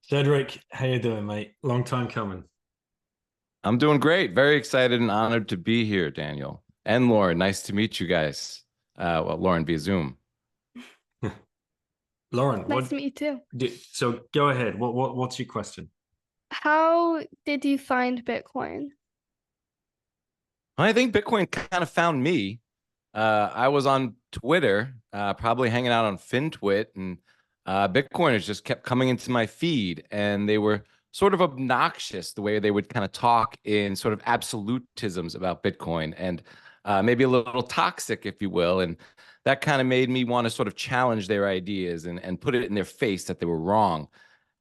Cedric, how you doing, mate? Long time coming. I'm doing great. Very excited and honored to be here, Daniel. And Lauren, nice to meet you guys. Well, Lauren via Zoom. Lauren, Nice to meet you too. so go ahead. What's your question? How did you find Bitcoin? I think Bitcoin kind of found me. I was on Twitter, probably hanging out on FinTwit, and Bitcoiners just kept coming into my feed, and they were sort of obnoxious the way they would kind of talk in sort of absolutisms about Bitcoin, and maybe a little toxic, if you will. And that kind of made me want to sort of challenge their ideas and put it in their face that they were wrong.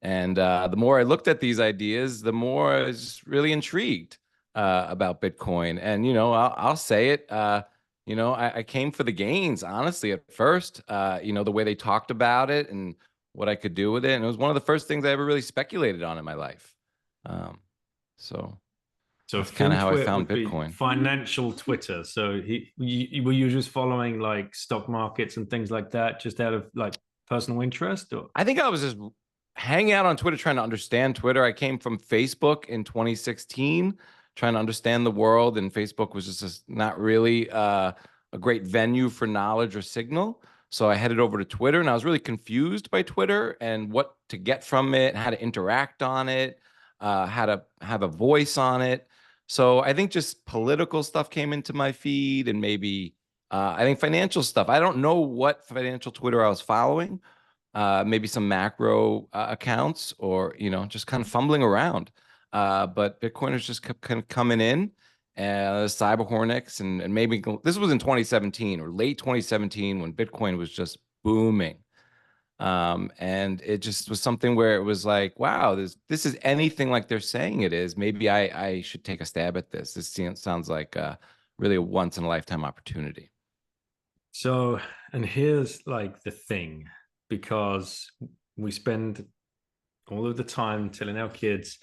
And the more I looked at these ideas, the more I was really intrigued about Bitcoin. And, I'll say it. I came for the gains, honestly, at first, the way they talked about it and what I could do with it. And it was one of the first things I ever really speculated on in my life. Um, so So that's kind of how I FinTwit found would be Bitcoin. financial Twitter. So were you just following like stock markets and things like that, just out of like personal interest, or? I think I was just hanging out on Twitter trying to understand Twitter. I came from Facebook in 2016, trying to understand the world, and Facebook was just not really a great venue for knowledge or signal. So I headed over to Twitter, and I was really confused by Twitter and what to get from it, how to interact on it, how to have a voice on it. So I think just political stuff came into my feed, and maybe I think financial stuff. I don't know what financial Twitter I was following, maybe some macro accounts, or just kind of fumbling around. But Bitcoiners just kept kind of coming in, cyber hornets, and maybe this was in 2017 or late 2017 when Bitcoin was just booming. And it just was something where it was like, wow, this is anything like they're saying it is. Maybe I should take a stab at this. This sounds like really a once in a lifetime opportunity. So, and here's like the thing, because we spend all of the time telling our kids,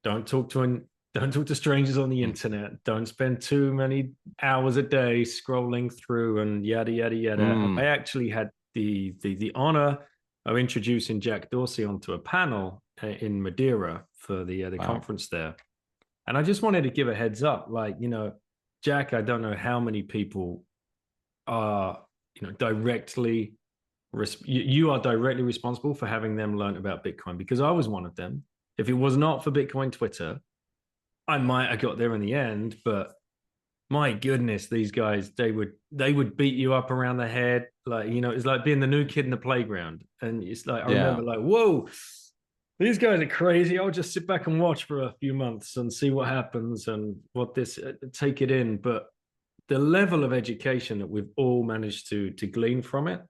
don't talk to don't talk to strangers on the internet. Don't spend too many hours a day scrolling through and yada yada yada. I Mm. actually had the honor of introducing Jack Dorsey onto a panel in Madeira for the Wow. conference there, and I just wanted to give a heads up, like Jack, I don't know how many people are directly you are directly responsible for having them learn about Bitcoin, because I was one of them. If it was not for Bitcoin Twitter, I might have got there in the end, but my goodness, these guys, they would beat you up around the head. Like, it's like being the new kid in the playground. And it's like, I Yeah. remember like, whoa, these guys are crazy. I'll just sit back and watch for a few months and see what happens and take it in. But the level of education that we've all managed to glean from it.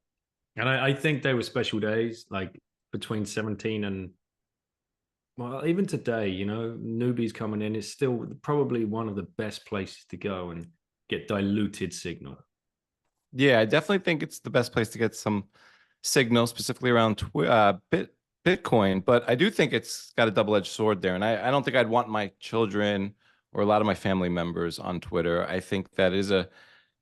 And I think they were special days, like between 17 and, well, even today, newbies coming in is still probably one of the best places to go and get diluted signal. Yeah, I definitely think it's the best place to get some signal, specifically around Bitcoin. But I do think it's got a double-edged sword there, and I don't think I'd want my children or a lot of my family members on Twitter. I think that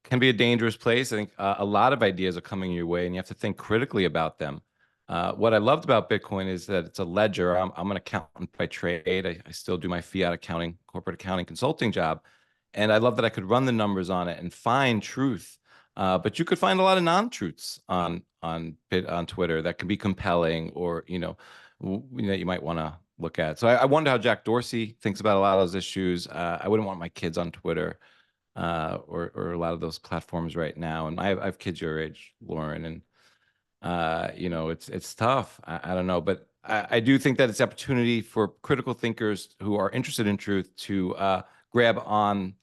can be a dangerous place. I think a lot of ideas are coming your way, and you have to think critically about them. What I loved about Bitcoin is that it's a ledger. I'm an accountant by trade. I still do my fiat accounting, corporate accounting consulting job. And I love that I could run the numbers on it and find truth. But you could find a lot of non-truths on Twitter that can be compelling, or you might want to look at. So I wonder how Jack Dorsey thinks about a lot of those issues. I wouldn't want my kids on Twitter, or a lot of those platforms right now. And I have kids your age, Lauren, and it's tough. I don't know, but I do think that it's opportunity for critical thinkers who are interested in truth to grab on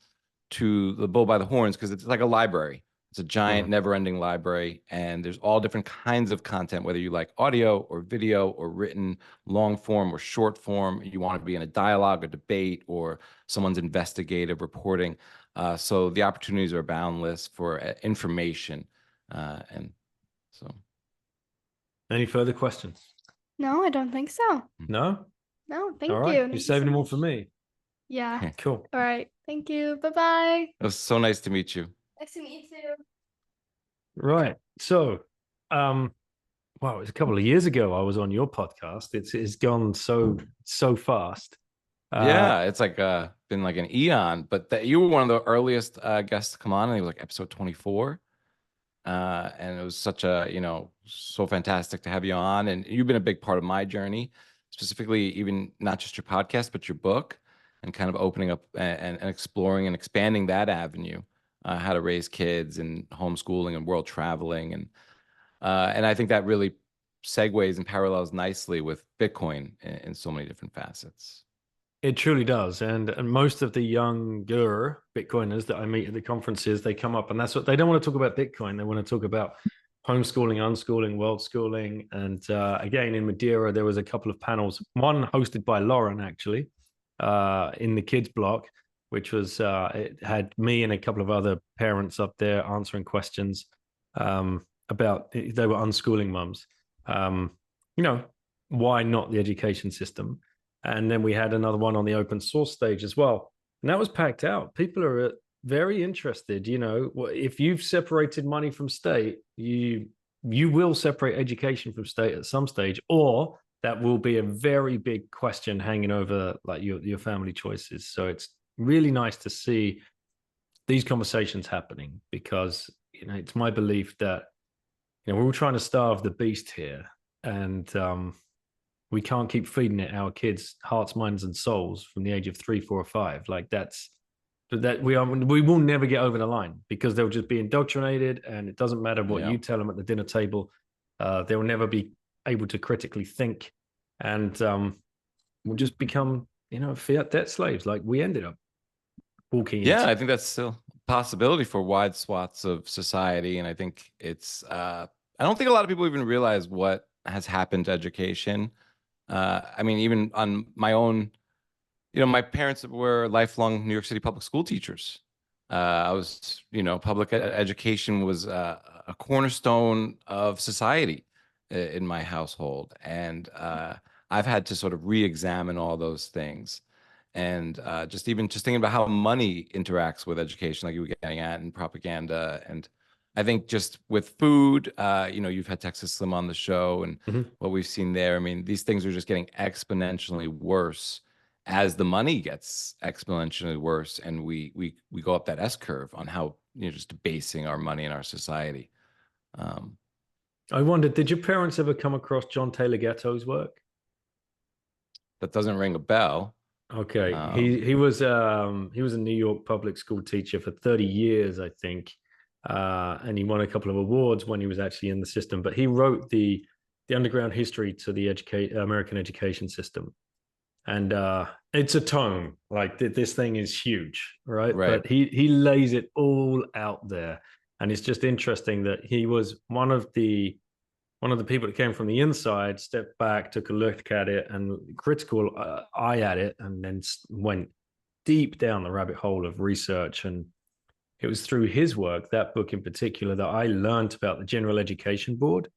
to the bull by the horns, because it's like a library. It's a giant, Mhm. never-ending library, and there's all different kinds of content, whether you like audio or video or written, long form or short form. You want to be in a dialogue, a debate, or someone's investigative reporting. So the opportunities are boundless for information, and so. Any further questions? No, I don't think so. No? No, All thank right. you. You're Thank you so saving them all much. for me. Yeah. Cool. All right. Thank you. Bye-bye. It was so nice to meet you. Nice to meet you too. Right. So, um, Wow, it was a couple of years ago I was on your podcast. It's gone so fast. Yeah, it's like been like an eon, but that you were one of the earliest guests to come on, and it was like episode 24. And it was such a, so fantastic to have you on. And you've been a big part of my journey, specifically, even not just your podcast, but your book, and kind of opening up and exploring and expanding that avenue, how to raise kids and homeschooling and world traveling. And I think that really segues and parallels nicely with Bitcoin in so many different facets. It truly does. And most of the younger Bitcoiners that I meet at the conferences, they come up and that's what they don't want to talk about Bitcoin. They want to talk about homeschooling, unschooling, world schooling. And again, in Madeira, there was a couple of panels, one hosted by Lauren, actually, in the kids block, which was, it had me and a couple of other parents up there answering questions about, they were unschooling mums. You know, why not the education system? And then we had another one on the open source stage as well. And that was packed out. People are very interested. If you've separated money from state, you will separate education from state at some stage, or that will be a very big question hanging over like your family choices. So it's really nice to see these conversations happening, because it's my belief that we're all trying to starve the beast here, and we can't keep feeding it our kids' hearts, minds, and souls from the age of 3, 4, or 5. Like we will never get over the line, because they'll just be indoctrinated, and it doesn't matter what you tell them at the dinner table. They'll never be able to critically think, and we'll just become fiat debt slaves, like we ended up walking into. I think that's still a possibility for wide swaths of society, and I think it's I don't think a lot of people even realize what has happened to education. I mean, even on my own, my parents were lifelong New York City public school teachers. I was, public education was a cornerstone of society in my household. And I've had to sort of re-examine all those things. And just thinking about how money interacts with education, like you were getting at, and propaganda. And I think just with food, you've had Texas Slim on the show, and what we've seen there. I mean, these things are just getting exponentially worse as the money gets exponentially worse, and we go up that S curve on how just debasing our money in our society. I wondered, did your parents ever come across John Taylor Gatto's work? That doesn't ring a bell. Okay, he was a New York public school teacher for 30 years, I think. And he won a couple of awards when he was actually in the system. But he wrote the underground history to the American education system, and it's a tome. Like this thing is huge, right? But he lays it all out there, and it's just interesting that he was one of the people that came from the inside, stepped back, took a look at it, and critical eye at it, and then went deep down the rabbit hole of research. And it was through his work, that book in particular, that I learned about the General Education Board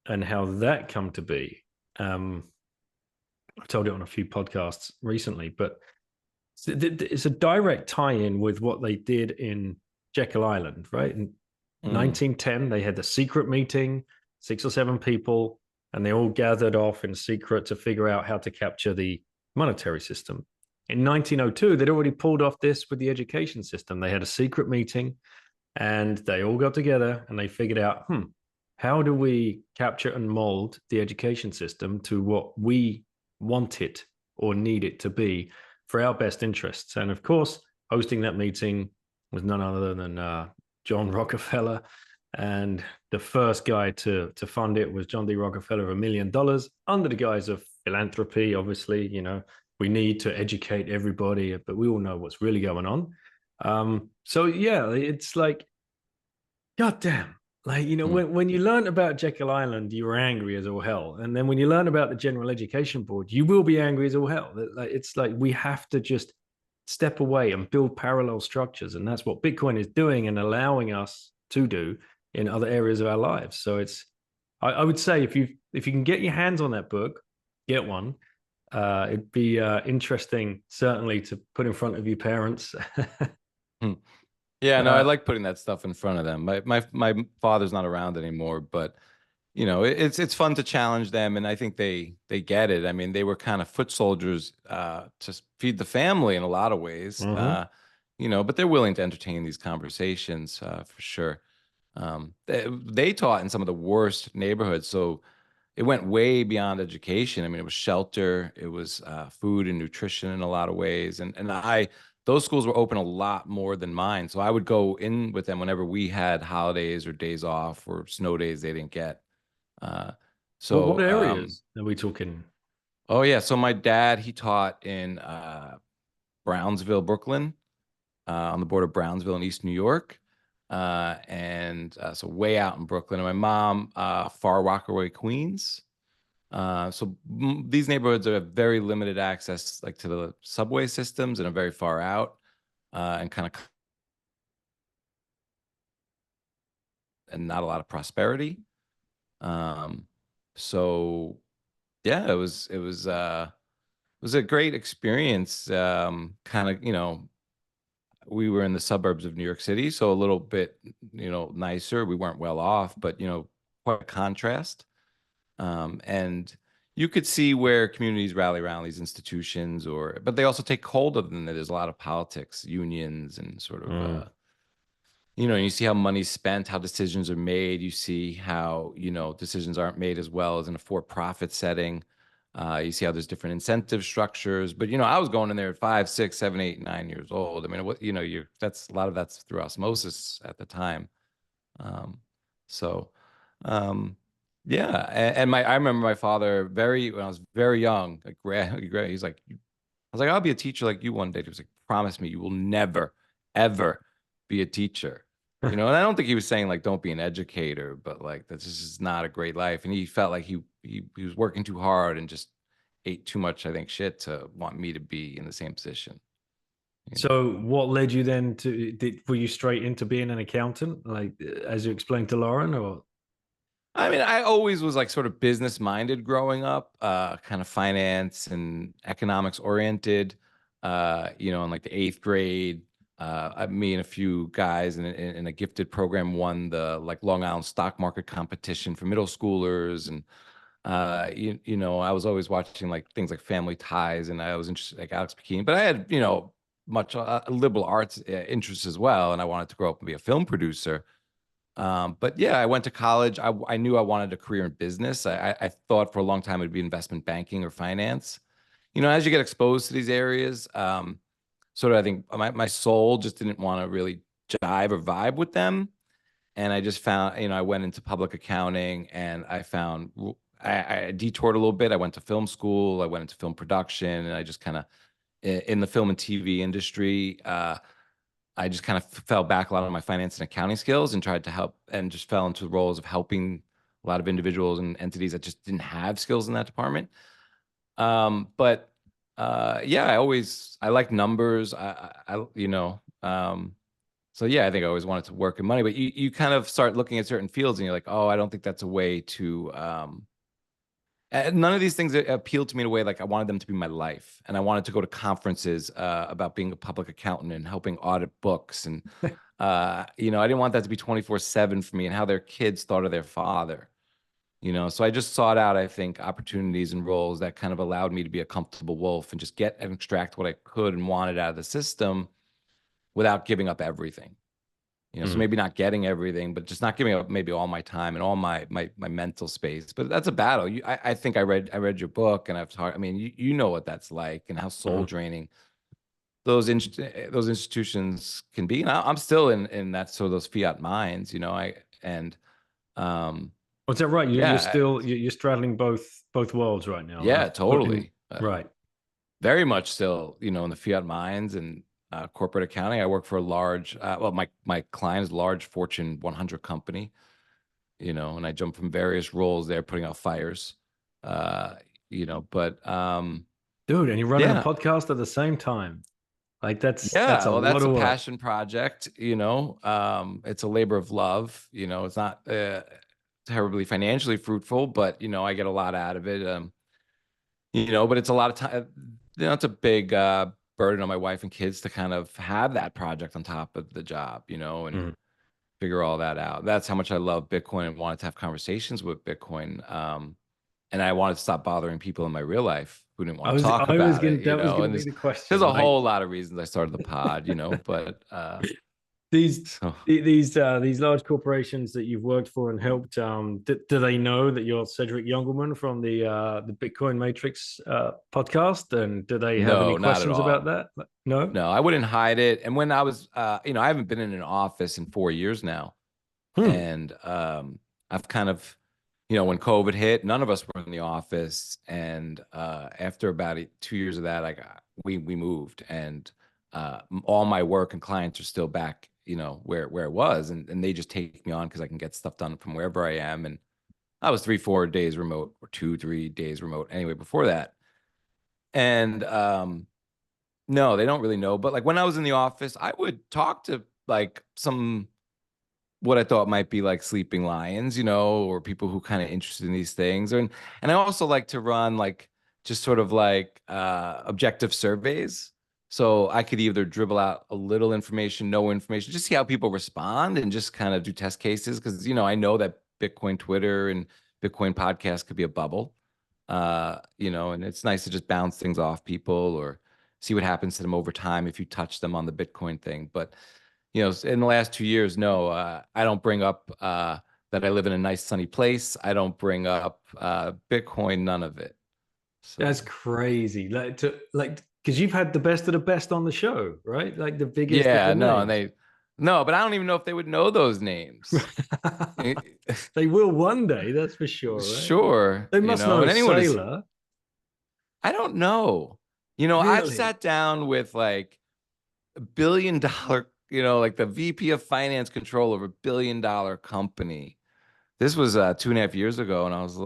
and how that come to be. I've told it on a few podcasts recently, but it's a direct tie-in with what they did in Jekyll Island, right? In 1910, they had the secret meeting, 6 or 7 people, and they all gathered off in secret to figure out how to capture the monetary system. In 1902, they'd already pulled off this with the education system. They had a secret meeting, and they all got together and they figured out, how do we capture and mold the education system to what we want it or need it to be for our best interests? And of course, hosting that meeting was none other than John Rockefeller. And the first guy to fund it was John D. Rockefeller, $1 million, under the guise of philanthropy. Obviously, we need to educate everybody, but we all know what's really going on. So yeah, it's like, goddamn, like, when you learn about Jekyll Island, you were angry as all hell. And then when you learn about the General Education Board, you will be angry as all hell. It's like, we have to just step away and build parallel structures. And that's what Bitcoin is doing and allowing us to do in other areas of our lives. So I would say if you can get your hands on that book, get one. It'd be interesting, certainly, to put in front of your parents. Yeah, no, I like putting that stuff in front of them. My father's not around anymore, but you know, it's fun to challenge them, and I think they get it. I mean, they were kind of foot soldiers to feed the family in a lot of ways, you know, but they're willing to entertain these conversations for sure. They taught in some of the worst neighborhoods, so it went way beyond education. I mean, it was shelter, it was food and nutrition in a lot of ways, and those schools were open a lot more than mine. So I would go in with them whenever we had holidays or days off or snow days they didn't get. Uh, What so, areas are we talking? oh yeah, so my dad, he taught in Brownsville, Brooklyn, on the border of Brownsville and East New York. And so way out in Brooklyn. And my mom, Far Rockaway, Queens. These neighborhoods are very limited access, like to the subway systems, and are very far out, and kind of, and not a lot of prosperity. So yeah, it was a great experience. Kind of, you know, we were in the suburbs of New York City, so a little bit, you know, nicer. We weren't well off, but, you know, quite a contrast. And you could see where communities rally around these institutions, but they also take hold of them. There's a lot of politics, unions, and sort of, you know, you see how money's spent, how decisions are made. You see how, you know, decisions aren't made as well as in a for-profit setting. You see how there's different incentive structures. But, you know, I was going in there at 5, 6, 7, 8, 9 years old. I mean, what, you know, that's a lot of that's through osmosis at the time. Um, so, um, yeah. I remember my father when I was very young, like, he's like, I was like, I'll be a teacher like you one day. He was like, promise me you will never, ever be a teacher. You know, and I don't think he was saying like don't be an educator, but like that's just not a great life. And he felt like he was working too hard and just ate too much, I think, shit to want me to be in the same position. You know? So, what led you then were you straight into being an accountant, like as you explained to Lauren, or? I mean, I always was like sort of business minded growing up, kind of finance and economics oriented. You know, in like the 8th grade, me and a few guys in a gifted program won the like Long Island stock market competition for middle schoolers, and you know, I was always watching like things like Family Ties, and I was interested like Alex Bikini, but I had, you know, much liberal arts interests as well, and I wanted to grow up and be a film producer. But yeah, I went to college. I knew I wanted a career in business. I thought for a long time it'd be investment banking or finance. You know, as you get exposed to these areas, sort of I think my soul just didn't want to really jive or vibe with them. And I just found, you know, I went into public accounting, and I found I detoured a little bit. I went to film school. I went into film production, and I just kind of in the film and TV industry. I just kind of fell back a lot on my finance and accounting skills and tried to help, and just fell into the roles of helping a lot of individuals and entities that just didn't have skills in that department. But yeah, I like numbers. You know, so yeah, I think I always wanted to work in money, but you kind of start looking at certain fields and you're like, oh, I don't think that's a way to, none of these things appealed to me in a way like I wanted them to be my life. And I wanted to go to conferences about being a public accountant and helping audit books. And, you know, I didn't want that to be 24/7 for me, and how their kids thought of their father. You know, so I just sought out, I think, opportunities and roles that kind of allowed me to be a comfortable wolf and just get and extract what I could and wanted out of the system without giving up everything. You know, so maybe not getting everything, but just not giving up maybe all my time and all my mental space. But that's a battle. I think I read your book, and I've talked. I mean, you know what that's like, and how soul draining those institutions can be. And I'm still in that, so those fiat minds. You know, Was that right? You're yeah, still you're straddling both worlds right now, yeah, like working totally. right. Very much still, you know, in the fiat minds and corporate accounting. I work for a large, well, my client is a large Fortune 100 company, you know, and I jump from various roles there, putting out fires, uh, you know, but Dude, and you're running a yeah, podcast at the same time. Like that's yeah. a Well, lot that's a of work. passion project, you know. It's a labor of love, you know. It's not terribly financially fruitful, but you know, I get a lot out of it. You know, but it's a lot of time. You know, it's a big burden on my wife and kids to kind of have that project on top of the job, you know, and figure all that out. That's how much I love Bitcoin and wanted to have conversations with Bitcoin. And I wanted to stop bothering people in my real life who didn't want to talk I was about gonna it, that was gonna and be the there's question. a Like whole lot of reasons I started the pod, but these so these large corporations that you've worked for and helped, do they know that you're Cedric Youngelman from the Bitcoin Matrix podcast? And do they have any no, not at questions about all. that? No. No, I wouldn't hide it. And when I was, I haven't been in an office in 4 years now. Hmm. And I've kind of, when COVID hit, none of us were in the office. And after about 2 years of that, we moved, and all my work and clients are still back, where it was, and they just take me on because I can get stuff done from wherever I am. And I was 3-4 days remote, or 2-3 days remote anyway before that. And no, they don't really know. But like when I was in the office, I would talk to like some what I thought might be like sleeping lions, or people who kind of interested in these things. And I also like to run like just sort of like objective surveys. So I could either dribble out a little information, no information, just see how people respond and just kind of do test cases. Cause I know that Bitcoin Twitter and Bitcoin podcast could be a bubble. And it's nice to just bounce things off people or see what happens to them over time if you touch them on the Bitcoin thing. But in the last 2 years, no, I don't bring up that I live in a nice sunny place. I don't bring up Bitcoin, none of it. That's So crazy. Because you've had the best of the best on the show, right? Like the biggest of yeah, the no, and names. no, but I don't even know if they would know those names. They will one day, that's for sure, right? Sure, They must know and anyone is, Sailor. I don't know. I've Really? sat down with like $1 billion, like the VP of finance control of $1 billion company. This was 2.5 years ago, and I was,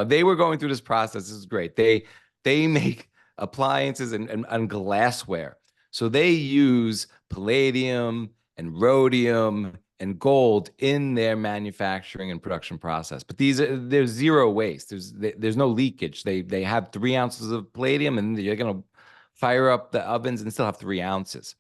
they were going through this process. This is great. They make appliances and glassware, so they use palladium and rhodium and gold in their manufacturing and production process. But there's zero waste. There's no leakage. They have 3 ounces of palladium, and you're gonna fire up the ovens and still have 3 ounces.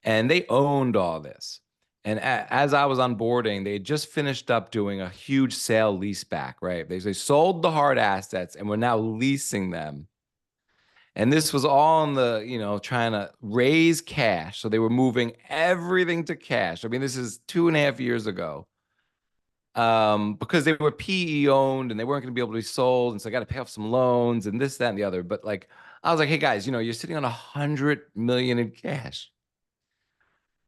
And they owned all this. And as I was onboarding, they had just finished up doing a huge sale leaseback, right? They sold the hard assets and were now leasing them. And this was all in the, trying to raise cash. So they were moving everything to cash. I mean, this is 2.5 years ago. Because they were PE owned and they weren't going to be able to be sold. And so I got to pay off some loans and this, that, and the other. But like, I was like, hey guys, you're sitting on 100 million in cash.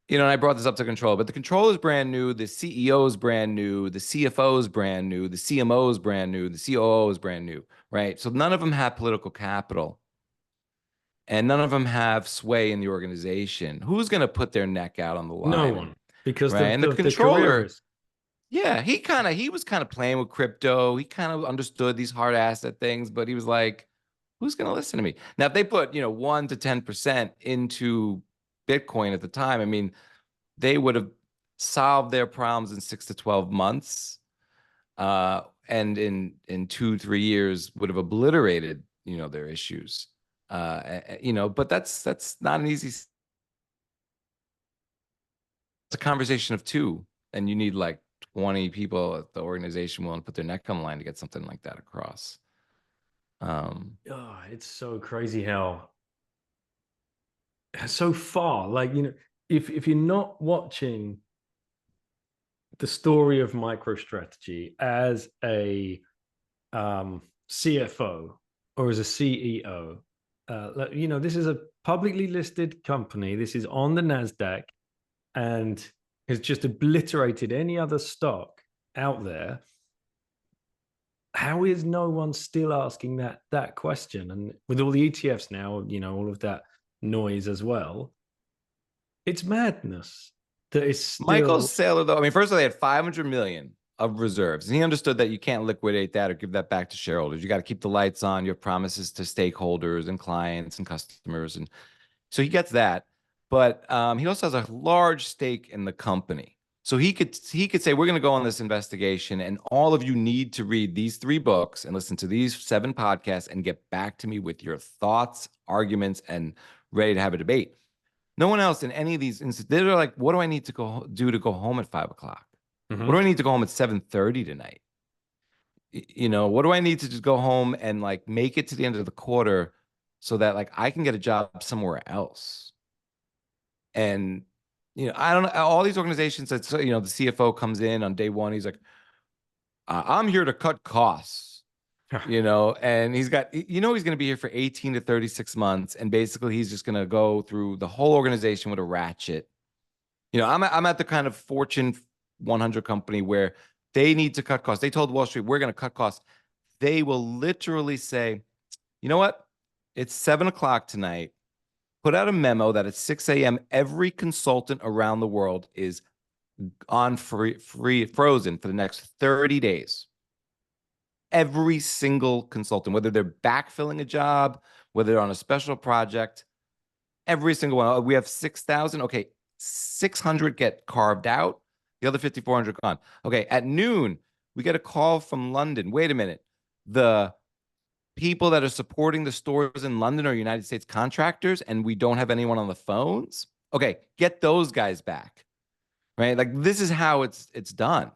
And I brought this up to control, but the controller is brand new, the CEO is brand new, the CFO is brand new, the CMO is brand new, the COO is brand new, right? So none of them have political capital and none of them have sway in the organization. Who's going to put their neck out on the No line? one. Because Right. And the the career controller, risk. yeah, he was kind of playing with crypto. He kind of understood these hard asset things, but he was like, who's going to listen to me? Now, if they put, 1 to 10% into Bitcoin at the time, I mean, they would have solved their problems in 6 to 12 months. And in 2-3 years would have obliterated, their issues. But that's not an easy, it's a conversation of two, and you need like 20 people at the organization willing to put their neck on the line to get something like that across. It's so crazy how so far, like, if you're not watching the story of MicroStrategy as a CFO or as a CEO, this is a publicly listed company. This is on the NASDAQ and has just obliterated any other stock out there. How is no one still asking that question? And with all the ETFs now, all of that noise as well, it's madness that is Michael still. Saylor, though, I mean, first of all, they had 500 million of reserves, and he understood that you can't liquidate that or give that back to shareholders. You got to keep the lights on. You have promises to stakeholders and clients and customers, and so he gets that. But he also has a large stake in the company, so he could say, we're going to go on this investigation, and all of you need to read these 3 books and listen to these 7 podcasts and get back to me with your thoughts, arguments, and ready to have a debate. No one else in any of these instances, they're like, what do I need to go do to go home at 5 o'clock? What do I need to go home at 7:30 tonight? You know, what do I need to just go home and like make it to the end of the quarter so that like I can get a job somewhere else? And you know, I don't know, all these organizations that, you know, the CFO comes in on day one, he's like, I'm here to cut costs, you know, and he's got, you know, he's going to be here for 18 to 36 months. And basically he's just going to go through the whole organization with a ratchet. You know, I'm at the kind of Fortune 100 company where they need to cut costs. They told Wall Street, we're going to cut costs. They will literally say, you know what? It's 7 o'clock tonight. Put out a memo that at 6 a.m., every consultant around the world is on frozen for the next 30 days. Every single consultant, whether they're backfilling a job, whether they're on a special project, every single one. We have 6,000. Okay, 600 get carved out. The other 5,400 gone. Okay, at noon, we get a call from London. Wait a minute. The people that are supporting the stores in London are United States contractors, and we don't have anyone on the phones. Okay, get those guys back. Right? Like this is how it's done.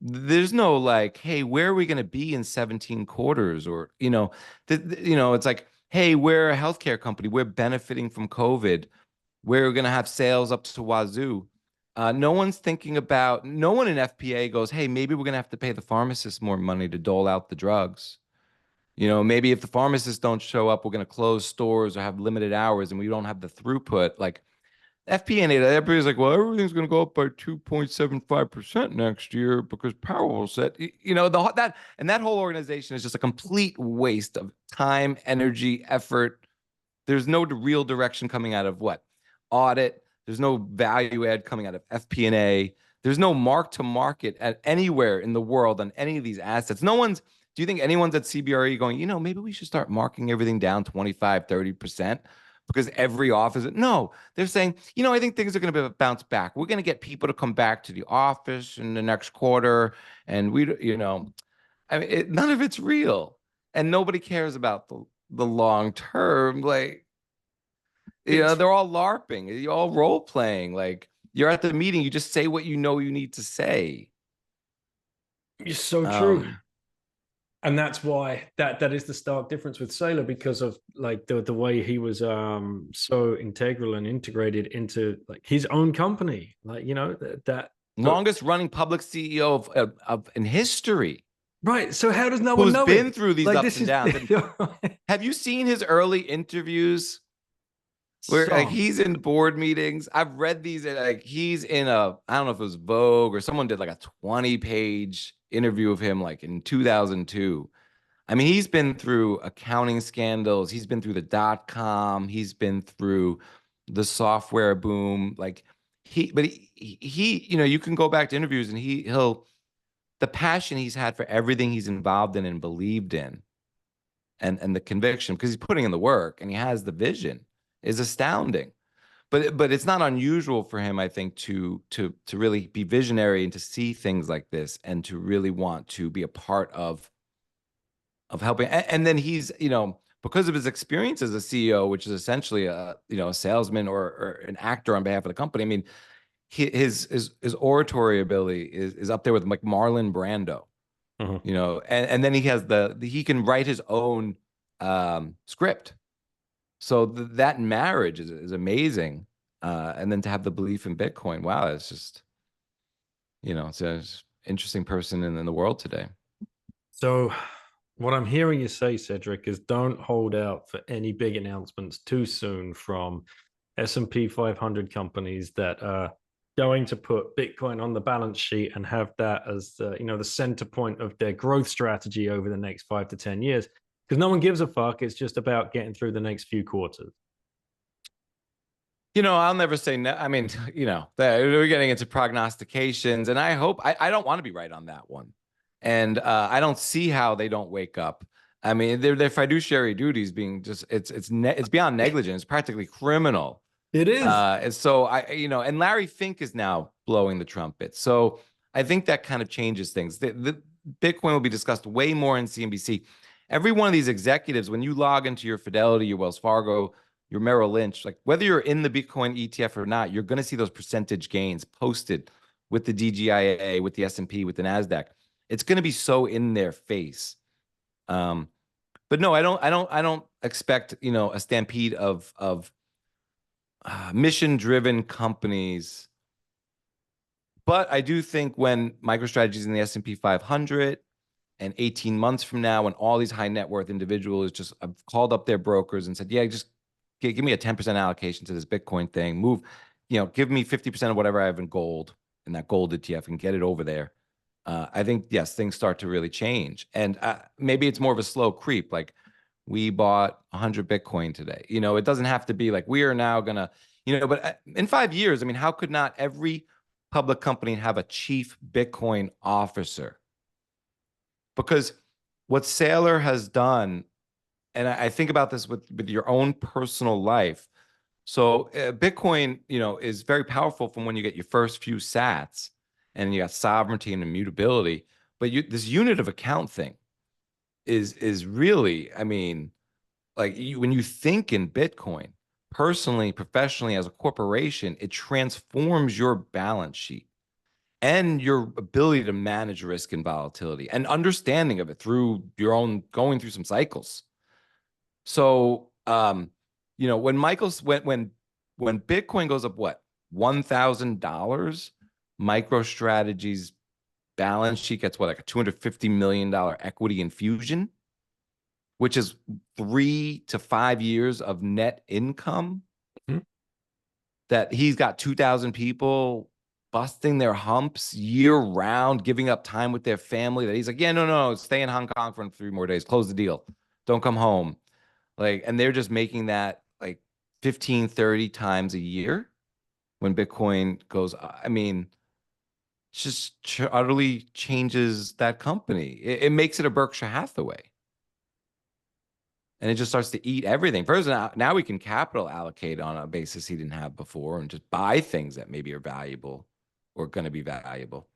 There's no like, hey, where are we going to be in 17 quarters? Or, you know, you know, it's like, hey, we're a healthcare company. We're benefiting from COVID. We're going to have sales up to wazoo. No one's thinking about, no one in FPA goes, hey, maybe we're going to have to pay the pharmacists more money to dole out the drugs. You know, maybe if the pharmacists don't show up, we're going to close stores or have limited hours and we don't have the throughput. Like FP&A, everybody's like, well, everything's going to go up by 2.75% next year because Powell said, you know, that whole organization is just a complete waste of time, energy, effort. There's no real direction coming out of what? Audit. There's no value add coming out of FP&A. There's no mark to market at anywhere in the world on any of these assets. Do you think anyone's at CBRE going, you know, maybe we should start marking everything down 25, 30%? Because every office, no, they're saying, you know, I think things are going to bounce back. We're going to get people to come back to the office in the next quarter. And you know, I mean, none of it's real. And nobody cares about the long term. Like, you know, they're all LARPing, you're all role playing. Like, you're at the meeting, you just say what you know you need to say. You're so true. And that's why that is the stark difference with Saylor, because of like the way he was so integral and integrated into like his own company. Like, you know, that longest running public CEO of in history. Right. So how does no one know? Who's been through these ups and downs? Have you seen his early interviews where like he's in board meetings? I've read these. Like he's in I don't know if it was Vogue or someone did like a 20-page interview of him like in 2002. I mean, he's been through accounting scandals. He's been through the .com. He's been through the software boom. Like he, you know, you can go back to interviews and he'll the passion he's had for everything he's involved in and believed in, and the conviction, because he's putting in the work and he has the vision, is astounding. But it's not unusual for him, I think, to really be visionary and to see things like this and to really want to be a part of helping. And then he's, you know, because of his experience as a CEO, which is essentially a salesman or an actor on behalf of the company. I mean, his oratory ability is up there with like Marlon Brando, you know, and then he has he can write his own script. So that marriage is amazing. And then to have the belief in Bitcoin, wow, it's just, you know, it's an interesting person in the world today. So what I'm hearing you say, Cedric, is don't hold out for any big announcements too soon from S&P 500 companies that are going to put Bitcoin on the balance sheet and have that as the center point of their growth strategy over the next 5 to 10 years. Because no one gives a fuck. It's just about getting through the next few quarters. You know, I'll never say no. I mean, you know, we're getting into prognostications, and I hope I don't want to be right on that one. And I don't see how they don't wake up. I mean, their fiduciary duties being just it's beyond negligent. It's practically criminal. It is. And so and Larry Fink is now blowing the trumpet. So I think that kind of changes things. The Bitcoin will be discussed way more in CNBC. Every one of these executives, when you log into your Fidelity, your Wells Fargo, your Merrill Lynch, like whether you're in the Bitcoin ETF or not, you're going to see those percentage gains posted with the DGIA, with the S&P, with the NASDAQ. It's going to be so in their face. But no, I don't expect, a stampede of mission-driven companies. But I do think when MicroStrategy's in the S&P 500 and 18 months from now, when all these high net worth individuals just have called up their brokers and said, yeah, just give me a 10% allocation to this Bitcoin thing, move, give me 50% of whatever I have in gold, in that gold ETF, and get it over there. I think, yes, things start to really change. And maybe it's more of a slow creep. Like, we bought 100 Bitcoin today. It doesn't have to be like we are now going to, but in 5 years, I mean, how could not every public company have a chief Bitcoin officer? Because what Saylor has done, and I think about this with your own personal life. So Bitcoin, is very powerful from when you get your first few sats, and you got sovereignty and immutability. But this unit of account thing is really, I mean, like when you think in Bitcoin, personally, professionally, as a corporation, it transforms your balance sheet and your ability to manage risk and volatility and understanding of it through your own going through some cycles. So, when when Bitcoin goes up, what, $1,000, MicroStrategy's balance sheet gets what, like a $250 million equity infusion, which is 3 to 5 years of net income. That he's got 2,000 people busting their humps year round, giving up time with their family. That he's like, yeah, no, stay in Hong Kong for 3 more days, close the deal, don't come home. Like, and they're just making that like 15, 30 times a year when Bitcoin goes. I mean, it just utterly changes that company. It makes it a Berkshire Hathaway. And it just starts to eat everything. First, now we can capital allocate on a basis he didn't have before and just buy things that maybe are valuable or going to be valuable.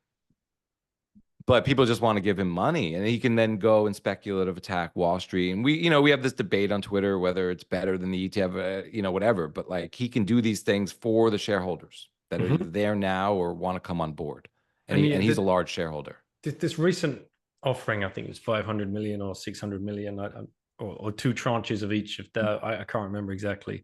But people just want to give him money, and he can then go and speculative attack Wall Street. And we have this debate on Twitter whether it's better than the ETF, whatever. But like, he can do these things for the shareholders that are either there now or want to come on board. And he's a large shareholder. This recent offering, I think it was 500 million or 600 million, or 2 tranches of each of the, I can't remember exactly.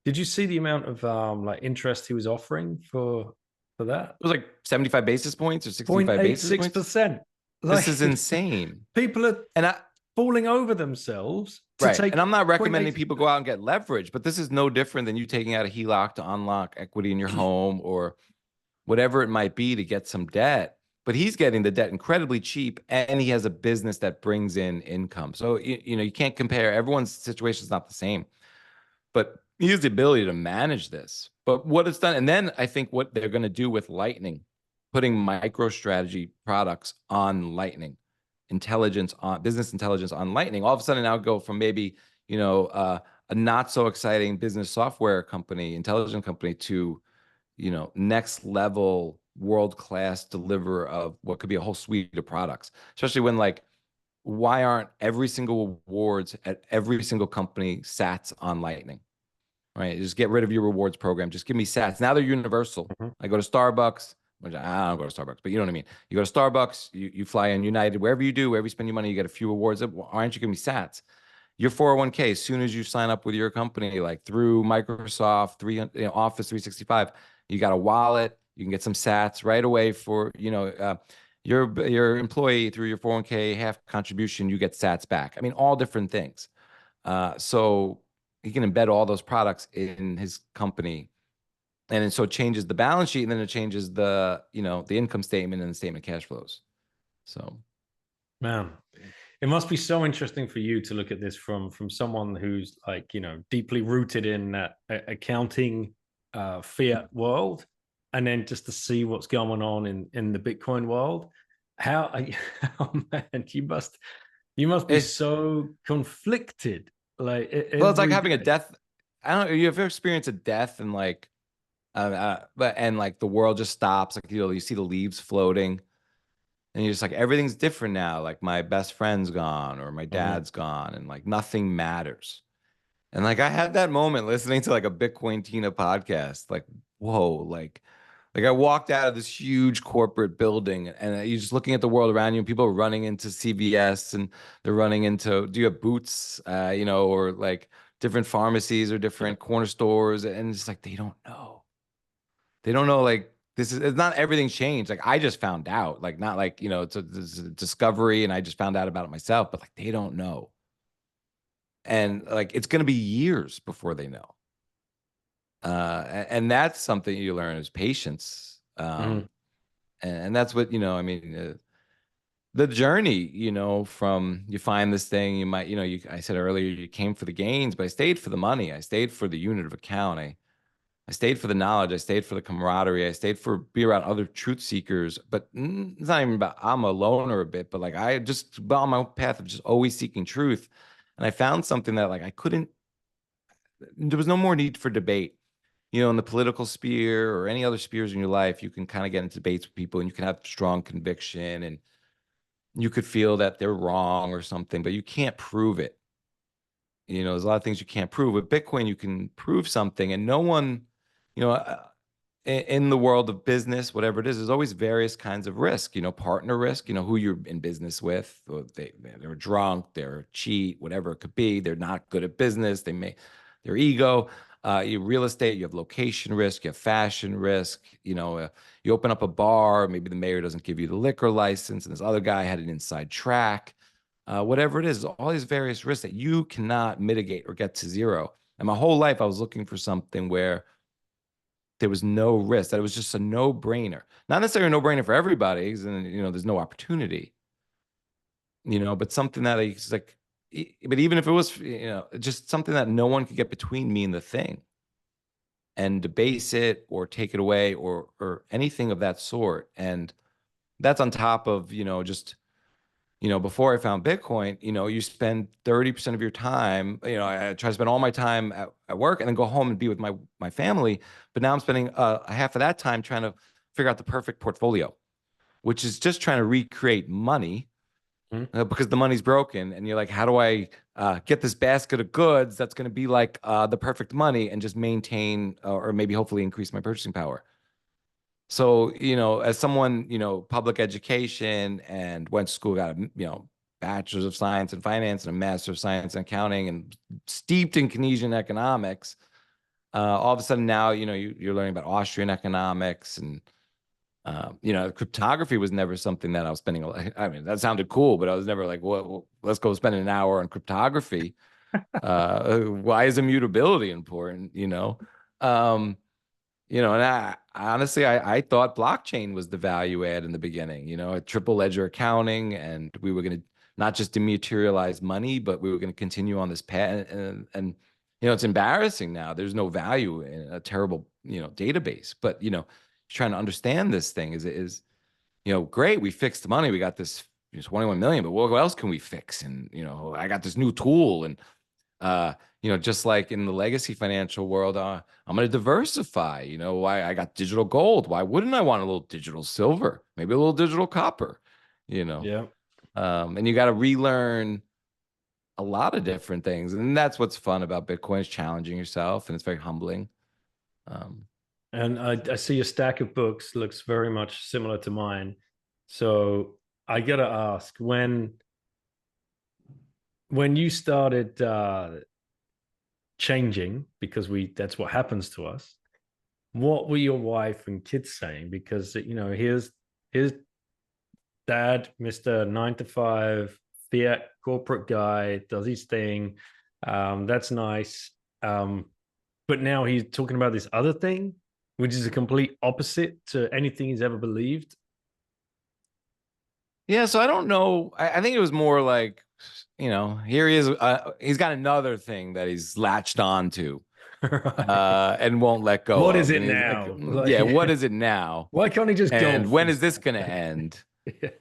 Did you see the amount of interest he was offering for that? It was like 75 basis points or 65 basis points. 0.86%. This is insane. People are falling over themselves to take. And I'm not recommending people go out and get leverage, but this is no different than you taking out a HELOC to unlock equity in your home or whatever it might be to get some debt. But he's getting the debt incredibly cheap, and he has a business that brings in income. So, you can't compare. Everyone's situation is not the same. But he has the ability to manage this. But what it's done, and then I think what they're going to do with Lightning, putting MicroStrategy products on Lightning, business intelligence on Lightning, all of a sudden now go from maybe, a not so exciting business software company, intelligent company, to, next level world-class deliverer of what could be a whole suite of products. Especially when, like, why aren't every single awards at every single company sats on Lightning? Right? Just get rid of your rewards program. Just give me sats. Now they're universal. I go to Starbucks, which I don't go to Starbucks, but you know what I mean. You go to Starbucks, you fly on United, wherever you do, wherever you spend your money, you get a few awards. Why aren't you giving me sats? Your 401k, as soon as you sign up with your company, like through Microsoft, Office 365, you got a wallet, you can get some sats right away for, your employee through your 401k, half contribution, you get sats back. I mean, all different things. So he can embed all those products in his company. And so it changes the balance sheet, and then it changes the income statement and the statement of cash flows. So, man, it must be so interesting for you to look at this from someone who's like, deeply rooted in that accounting fiat world, and then just to see what's going on in the Bitcoin world. Oh man, you must be so conflicted. Like, it's like having a death. I don't know. You ever experienced a death and like, and like the world just stops. Like, you see the leaves floating, and you're just like, everything's different now. Like, my best friend's gone, or my dad's gone, and like nothing matters. And like, I had that moment listening to like a Bitcoin Tina podcast. Like, whoa, like Like I walked out of this huge corporate building and you're just looking at the world around you and people are running into CVS and they're running into, do you have Boots, you know, or like different pharmacies or different corner stores. And it's like, they don't know. They don't know, like, it's not everything's changed. Like I just found out, like, not like, you know, it's a discovery and I just found out about it myself, but like, they don't know. And like, it's going to be years before they know. And that's something you learn is patience. And that's what, you know, I mean, the journey, you know, from you find this thing, you might, you know, I said earlier, you came for the gains, but I stayed for the money. I stayed for the unit of account. I stayed for the knowledge. I stayed for the camaraderie. I stayed for be around other truth seekers. But it's not even about I'm a loner a bit, but like I just on my path of just always seeking truth. And I found something that like I couldn't, there was no more need for debate. You know, in the political sphere or any other spheres in your life, you can kind of get into debates with people and you can have strong conviction and you could feel that they're wrong or something, but you can't prove it. You know, there's a lot of things you can't prove. With Bitcoin, you can prove something and no one, you know, in the world of business, whatever it is, there's always various kinds of risk, you know, partner risk, you know, who you're in business with, or they're drunk, they're cheat, whatever it could be. They're not good at business. Their ego. You real estate, you have location risk, you have fashion risk. You know, you open up a bar, maybe the mayor doesn't give you the liquor license, and this other guy had an inside track. Whatever it is, all these various risks that you cannot mitigate or get to zero. And my whole life, I was looking for something where there was no risk, that it was just a no-brainer. Not necessarily a no-brainer for everybody, and you know, there's no opportunity. You know, but something that it's like, but even if it was, you know, just something that no one could get between me and the thing and debase it or take it away or anything of that sort. And that's on top of, you know, just, you know, before I found Bitcoin, you know, you spend 30% of your time, you know, I try to spend all my time at work and then go home and be with my family. But now I'm spending a half of that time trying to figure out the perfect portfolio, which is just trying to recreate money because the money's broken. And you're like, how do I get this basket of goods that's going to be like the perfect money and just maintain or maybe hopefully increase my purchasing power? So, you know, as someone, you know, public education and went to school, got a, you know, bachelor's of science in finance and a master of science in accounting and steeped in Keynesian economics, all of a sudden now, you know, you're learning about Austrian economics and, you know, cryptography was never something that I was spending. I mean, that sounded cool, but I was never like, well, let's go spend an hour on cryptography. Why is immutability important? You know, and I honestly, I thought blockchain was the value add in the beginning, you know, a triple ledger accounting, and we were going to not just dematerialize money, but we were going to continue on this path. And, you know, it's embarrassing now. There's no value in a terrible, you know, database. But, you know, trying to understand this thing is, you know, great. We fixed the money. We got this 21 million, but what else can we fix? And, you know, I got this new tool and, you know, just like in the legacy financial world, I'm going to diversify. You know, why I got digital gold. Why wouldn't I want a little digital silver? Maybe a little digital copper, you know? Yeah. And you got to relearn a lot of different things. And that's what's fun about Bitcoin is challenging yourself. And it's very humbling. And I see your stack of books looks very much similar to mine. So I got to ask, when you started changing, because that's what happens to us, what were your wife and kids saying? Because, you know, here's dad, Mr. 9 to 5 Fiat corporate guy, does his thing, that's nice, but now he's talking about this other thing, which is a complete opposite to anything he's ever believed. Yeah, so I don't know. I think it was more like, you know, here he is. He's got another thing that he's latched on to Right. and won't let go What of. is it And he's like, now? Like, yeah, what is it now? why can't he just go? And when is this going to end?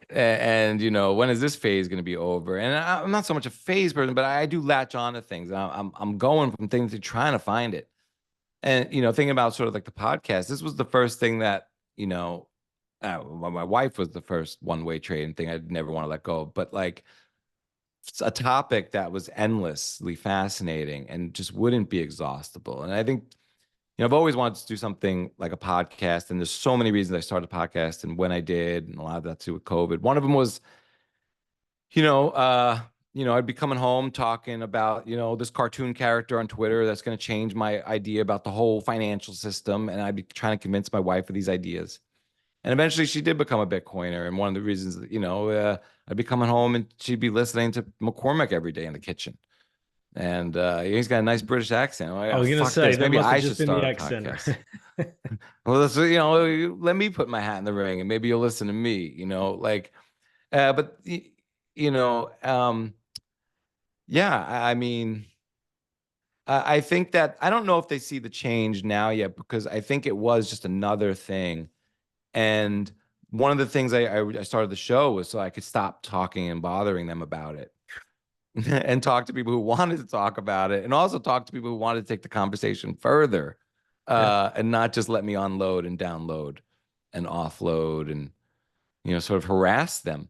And, you know, when is this phase going to be over? And I'm not so much a phase person, but I do latch on to things. I'm going from things to trying to find it. And, you know, thinking about sort of like the podcast, this was the first thing that, you know, my wife was the first one-way trading thing I'd never want to let go of. But like, it's a topic that was endlessly fascinating and just wouldn't be exhaustible. And I think, I've always wanted to do something like a podcast, and there's so many reasons I started a podcast and when I did, and a lot of that too with COVID. One of them was, I'd be coming home talking about, this cartoon character on Twitter that's going to change my idea about the whole financial system, and I'd be trying to convince my wife of these ideas. And eventually she did become a Bitcoiner. And one of the reasons, I'd be coming home and she'd be listening to McCormick every day in the kitchen. And he's got a nice British accent. I was going to fuck say, this. that Maybe must have I should just been the start a accent. podcast. Well, let me put my hat in the ring and maybe you'll listen to me, yeah, I mean, I think that I don't know if they see the change now yet, because I think it was just another thing. And one of the things I started the show was so I could stop talking and bothering them about it and talk to people who wanted to talk about it, and also talk to people who wanted to take the conversation further, and not just let me unload and download and offload and, sort of harass them.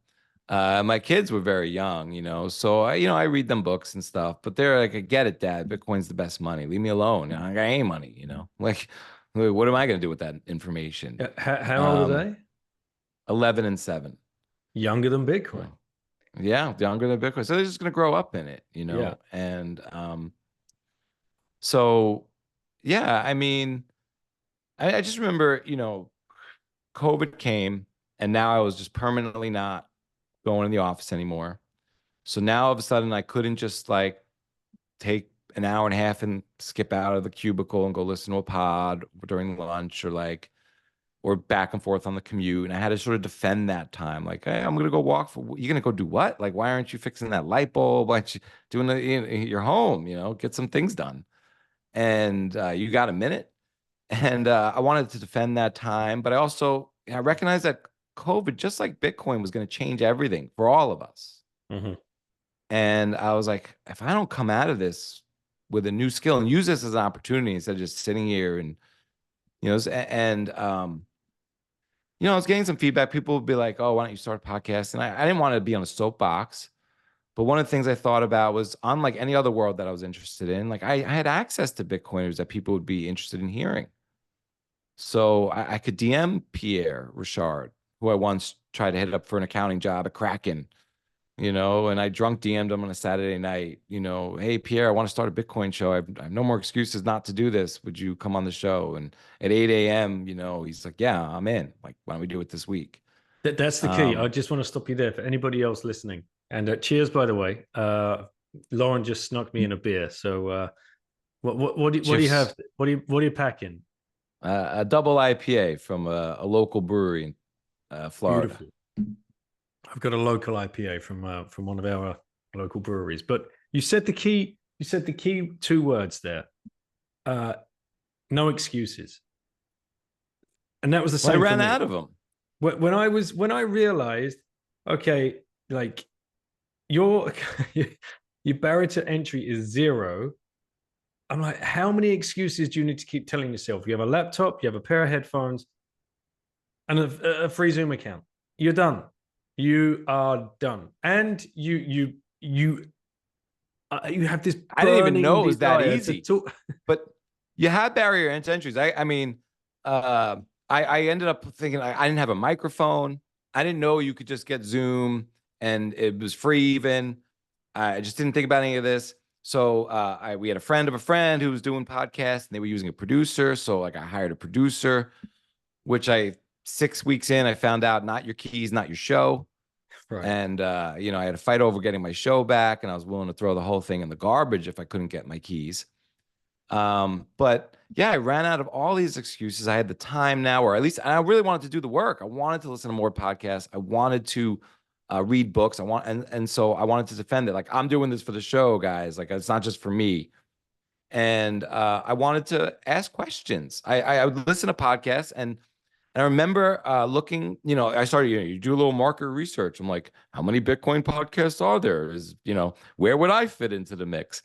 My kids were very young, so I read them books and stuff, but they're like, I get it, Dad. Bitcoin's the best money. Leave me alone. I got any money, like, what am I going to do with that information? How old are they? 11 and 7. Younger than Bitcoin. Yeah, younger than Bitcoin. So they're just going to grow up in it, Yeah. And so, yeah, I mean, I just remember, COVID came, and now I was just permanently not going in the office anymore. So now all of a sudden I couldn't just like take an hour and a half and skip out of the cubicle and go listen to a pod during lunch, or back and forth on the commute. And I had to sort of defend that time. Like, hey, I'm going to go walk you're going to go do what? Like, why aren't you fixing that light bulb? Why aren't you doing you're home, get some things done. And you got a minute. And I wanted to defend that time, but I recognized that COVID, just like Bitcoin, was going to change everything for all of us. Mm-hmm. And I was like, if I don't come out of this with a new skill and use this as an opportunity instead of just sitting here and, I was getting some feedback. People would be like, oh, why don't you start a podcast? And I didn't want to be on a soapbox. But one of the things I thought about was, unlike any other world that I was interested in, like I had access to Bitcoiners that people would be interested in hearing. So I could DM Pierre Richard, who I once tried to hit up for an accounting job at Kraken, and I drunk DM'd him on a Saturday night, hey, Pierre, I want to start a Bitcoin show. I have no more excuses not to do this. Would you come on the show? And at 8 a.m., he's like, yeah, I'm in. Like, why don't we do it this week? That's the key. I just want to stop you there for anybody else listening. And cheers, by the way. Lauren just snuck me in a beer. So what do you have? What are you packing? A double IPA from a local brewery in Florida. Beautiful. I've got a local IPA from one of our local breweries. But you said the key 2 words there. No excuses. And that was the same. I ran out of them. When I realized, okay, like your barrier to entry is 0. I'm like, how many excuses do you need to keep telling yourself? You have a laptop, you have a pair of headphones, and a free Zoom account. You're done. You are done. And you have this. I didn't even know it was that easy. But you had barrier to entries. I mean, I ended up thinking I didn't have a microphone. I didn't know you could just get Zoom and it was free even. I just didn't think about any of this. So we had a friend of a friend who was doing podcasts, and they were using a producer. So like I hired a producer, which 6 weeks in, I found out not your keys, not your show. Right. And, I had to fight over getting my show back, and I was willing to throw the whole thing in the garbage if I couldn't get my keys. But yeah, I ran out of all these excuses. I had the time now, or at least I really wanted to do the work. I wanted to listen to more podcasts. I wanted to read books. And so I wanted to defend it. Like, I'm doing this for the show, guys. Like, it's not just for me. And I wanted to ask questions. I would listen to podcasts, and I remember looking, I started, you do a little market research. I'm like, how many Bitcoin podcasts are there? Where would I fit into the mix?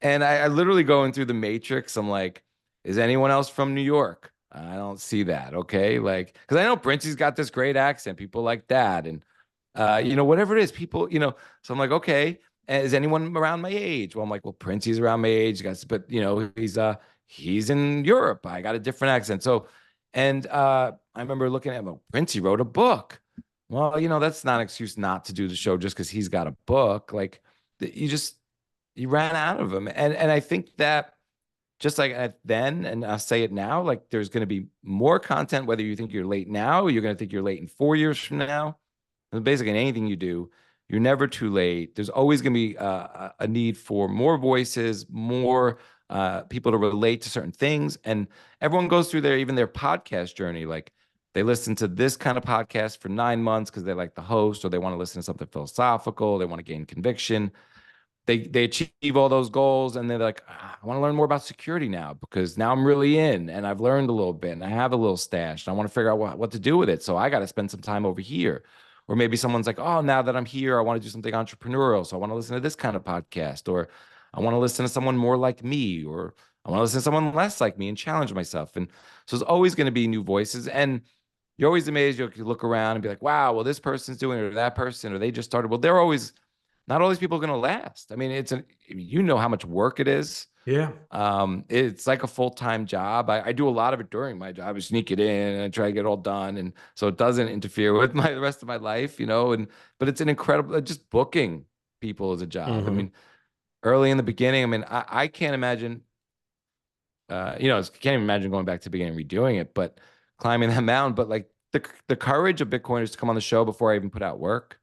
And I literally going through the matrix. I'm like, is anyone else from New York? I don't see that. Okay. Like, cause I know Princey's got this great accent. People like that. And, whatever it is, people, so I'm like, okay. Is anyone around my age? Well, I'm like, well, Princey's around my age, guys, but he's he's in Europe. I got a different accent. So, and I remember looking at him, Prince, he wrote a book. Well, that's not an excuse not to do the show just because he's got a book. Like you ran out of him. And I think that just like then, and I'll say it now, like there's going to be more content, whether you think you're late now, or you're going to think you're late in 4 years from now. And basically in anything you do, you're never too late. There's always going to be a need for more voices, more people to relate to certain things. And everyone goes through even their podcast journey. Like they listen to this kind of podcast for 9 months because they like the host, or they want to listen to something philosophical. They want to gain conviction. They achieve all those goals, and they're like, I want to learn more about security now because now I'm really in, and I've learned a little bit, and I have a little stash, and I want to figure out what to do with it. So I got to spend some time over here. Or maybe someone's like, oh, now that I'm here, I want to do something entrepreneurial. So I want to listen to this kind of podcast, or I want to listen to someone more like me, or I want to listen to someone less like me and challenge myself. And so there's always going to be new voices. And you're always amazed. You look around and be like, wow, well, this person's doing it, or that person, or they just started. Well, not all these people are going to last. I mean, you know how much work it is. Yeah. It's like a full-time job. I do a lot of it during my job. I sneak it in and I try to get it all done. And so it doesn't interfere with the rest of my life, but it's an incredible, just booking people as a job. I mean, early in the beginning, I mean, I can't imagine, can't even imagine going back to the beginning and redoing it, but climbing that mountain. But like the courage of Bitcoiners to come on the show before I even put out work.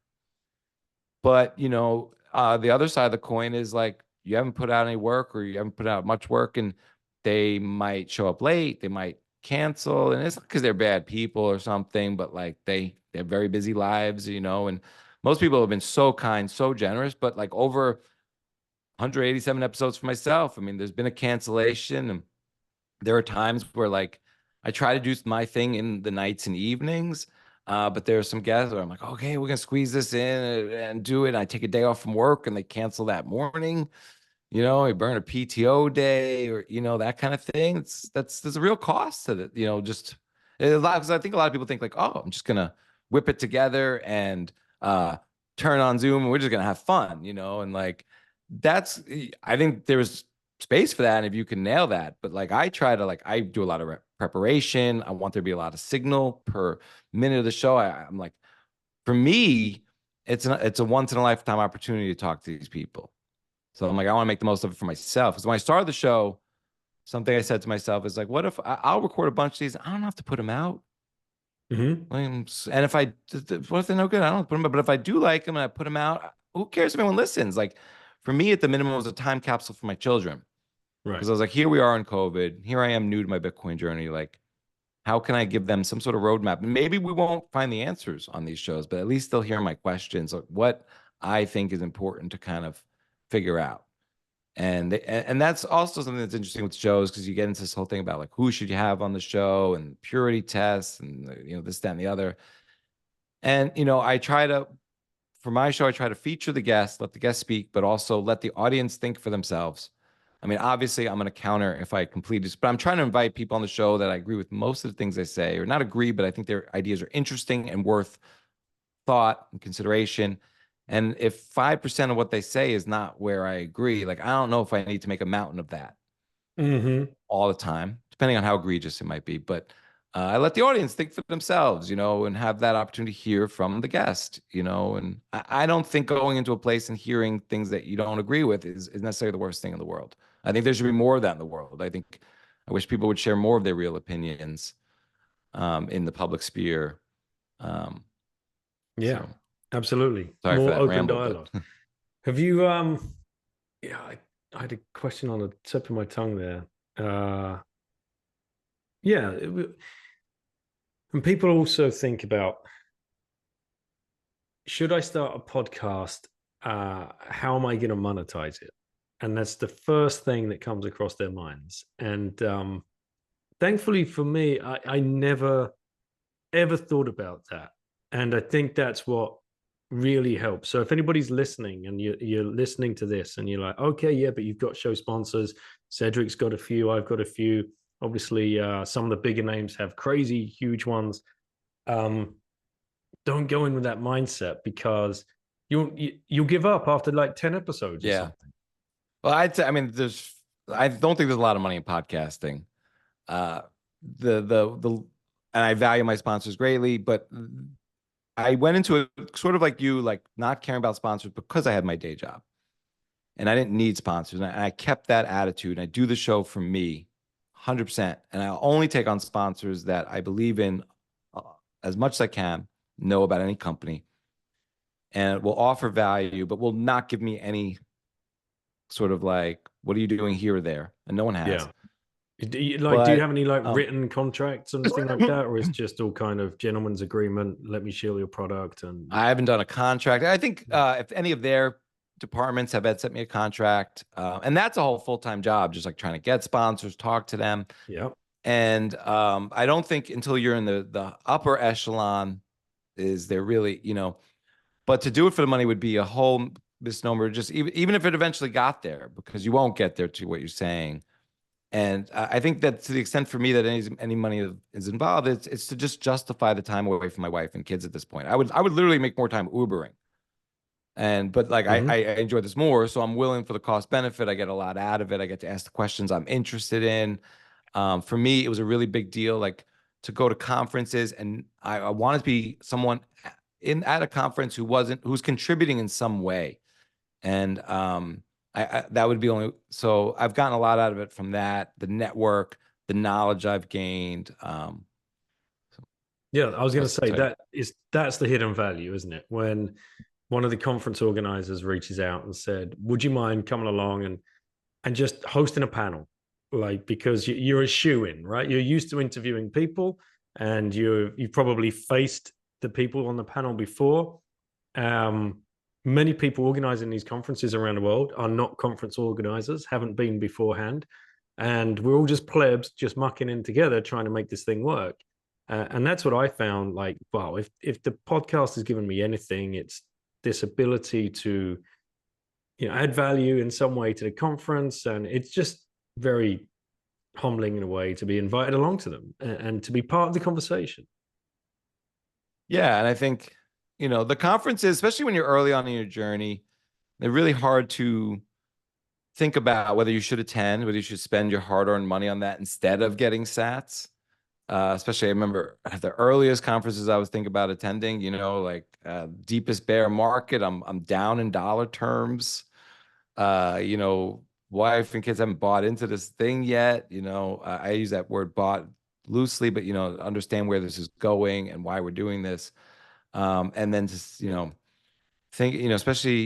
But, the other side of the coin is like, you haven't put out any work, or you haven't put out much work, and they might show up late. They might cancel. And it's not because they're bad people or something, but like they have very busy lives, and most people have been so kind, so generous, but like over 187 episodes for myself. I mean, there's been a cancellation, and there are times where like I try to do my thing in the nights and evenings. But there are some guests where I'm like, okay, we're going to squeeze this in and do it. And I take a day off from work and they cancel that morning, I burn a PTO day, or, that kind of thing. There's a real cost to that, just a lot. Because I think a lot of people think like, oh, I'm just going to whip it together and turn on Zoom and we're just going to have fun, and like, I think there's space for that. And if you can nail that, but like, I do a lot of preparation. I want there to be a lot of signal per minute of the show. I'm like, for me, it's a once in a lifetime opportunity to talk to these people. So I'm like, I want to make the most of it for myself. Because when I started the show, something I said to myself is like, what if I'll record a bunch of these? I don't have to put them out. And if what if they're no good? I don't put them out. But if I do like them and I put them out, who cares if anyone listens? Like, for me, at the minimum, it was a time capsule for my children. Right. Because I was like, here we are in COVID. Here I am new to my Bitcoin journey. Like, how can I give them some sort of roadmap? And maybe we won't find the answers on these shows, but at least they'll hear my questions, like what I think is important to kind of figure out. And that's also something that's interesting with shows, because you get into this whole thing about like, who should you have on the show, and purity tests, and this, that, and the other. And for my show, I try to feature the guests, let the guests speak, but also let the audience think for themselves. I mean, obviously, I'm going to counter if I complete this, but I'm trying to invite people on the show that I agree with most of the things they say, or not agree, but I think their ideas are interesting and worth thought and consideration. And if 5% of what they say is not where I agree, like, I don't know if I need to make a mountain of that all the time, depending on how egregious it might be. But I let the audience think for themselves, and have that opportunity to hear from the guest, and I don't think going into a place and hearing things that you don't agree with is necessarily the worst thing in the world. I think there should be more of that in the world. I wish people would share more of their real opinions in the public sphere. Yeah, so, absolutely. Sorry more for that open ramble, dialogue. Have you, I had a question on the tip of my tongue there. And people also think about, should I start a podcast? How am I going to monetize it? And that's the first thing that comes across their minds. And thankfully for me, I never, ever thought about that. And I think that's what really helps. So if anybody's listening and you're listening to this and you're like, okay, yeah, but you've got show sponsors. Cedric's got a few. I've got a few. Obviously, some of the bigger names have crazy, huge ones. Don't go in with that mindset, because you'll give up after like 10 episodes or something. Well, I'd say, I mean, there's I don't think there's a lot of money in podcasting. Uh, the and I value my sponsors greatly, but I went into it sort of like you, like not caring about sponsors because I had my day job and I didn't need sponsors. And I kept that attitude. And I do the show for me 100%. And I'll only take on sponsors that I believe in uh, as much as I can, know about any company, and will offer value, but will not give me any sort of like, what are you doing here or there? And no one has. Yeah. Do you But have any like written contracts or anything like that, or is just all kind of gentleman's agreement? Let me shill your product, and I haven't done a contract. I think if any of their departments have sent me a contract, and that's a whole full-time job, just like trying to get sponsors, talk to them. yeah, And I don't think until you're in the upper echelon is there really, but to do it for the money would be a whole misnomer. Just even if it eventually got there, because you won't get there to what you're saying. And I think that to the extent for me that any money is involved, it's to just justify the time away from my wife and kids at this point. I would literally make more time Ubering. But like I enjoy this more, so I'm willing for the cost benefit. I get a lot out of it. I get to ask the questions I'm interested in. For me, it was a really big deal, like to go to conferences, and I wanted to be someone at a conference who's contributing in some way. And that would be only, so I've gotten a lot out of it from that, the network, the knowledge I've gained. yeah. I was going to say sorry. that's the hidden value, isn't it? When one of the conference organizers reaches out and said, "Would you mind coming along and just hosting a panel?" Like, because you're a shoe-in, right? You're used to interviewing people, and you've probably faced the people on the panel before. Many people organizing these conferences around the world are not conference organizers, haven't been beforehand, and we're all just plebs, just mucking in together, trying to make this thing work. And that's what I found. Like, wow, if the podcast has given me anything, it's this ability to add value in some way to the conference, and it's just very humbling in a way to be invited along to them and to be part of the conversation. Yeah. And I think, the conferences, especially when you're early on in your journey, they're really hard to think about whether you should attend, whether you should spend your hard-earned money on that instead of getting sats. Especially, I remember at the earliest conferences I was thinking about attending, like deepest bear market, I'm down in dollar terms. Wife and kids haven't bought into this thing yet. I use that word bought loosely, but understand where this is going and why we're doing this. And then just, think, especially,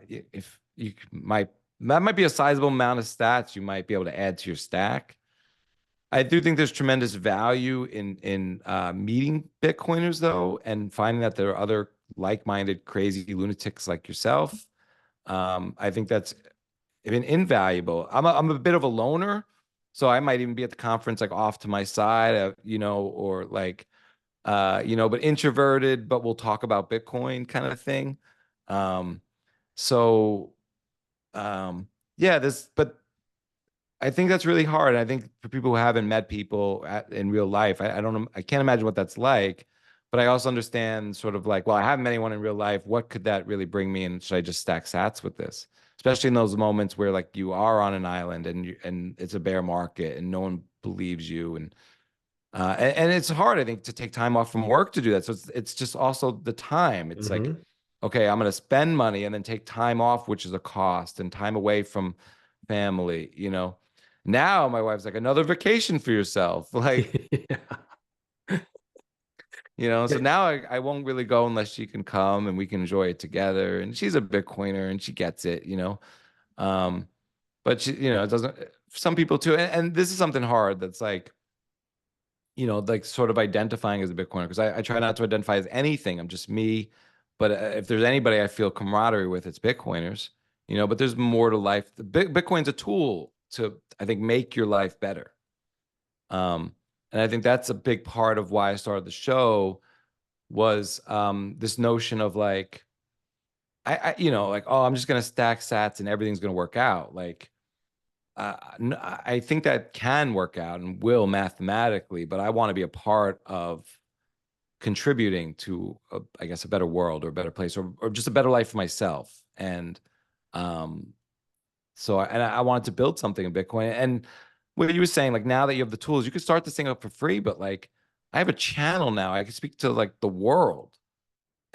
if that might be a sizable amount of stats you might be able to add to your stack. I do think there's tremendous value in meeting Bitcoiners though, and finding that there are other like-minded crazy lunatics like yourself. I think that's been invaluable. I'm a bit of a loner, so I might even be at the conference like off to my side, or like but introverted, but we'll talk about Bitcoin kind of thing. So yeah, but I think that's really hard. I think for people who haven't met people in real life, I don't know, I can't imagine what that's like. But I also understand sort of like, well, I haven't met anyone in real life. What could that really bring me? And should I just stack sats with this? Especially in those moments where like you are on an island and it's a bear market and no one believes you. And it's hard, I think, to take time off from work to do that. So it's just also the time. It's like, okay, I'm going to spend money and then take time off, which is a cost, and time away from family, Now my wife's like, another vacation for yourself. Like, so now I won't really go unless she can come and we can enjoy it together. And she's a Bitcoiner and she gets it, but she, it doesn't, some people too. And this is something hard that's like, like sort of identifying as a Bitcoiner, because I try not to identify as anything. I'm just me. But if there's anybody I feel camaraderie with, it's Bitcoiners, but there's more to life. Bitcoin's a tool to, I think, make your life better. And I think that's a big part of why I started the show was this notion of like, like, oh, I'm just going to stack sats and everything's going to work out. Like, I think that can work out and will mathematically, but I want to be a part of contributing to, I guess, a better world or a better place or just a better life for myself. And So I wanted to build something in Bitcoin. And what you were saying, like now that you have the tools, you can start this thing up for free. But like I have a channel now. I can speak to like the world.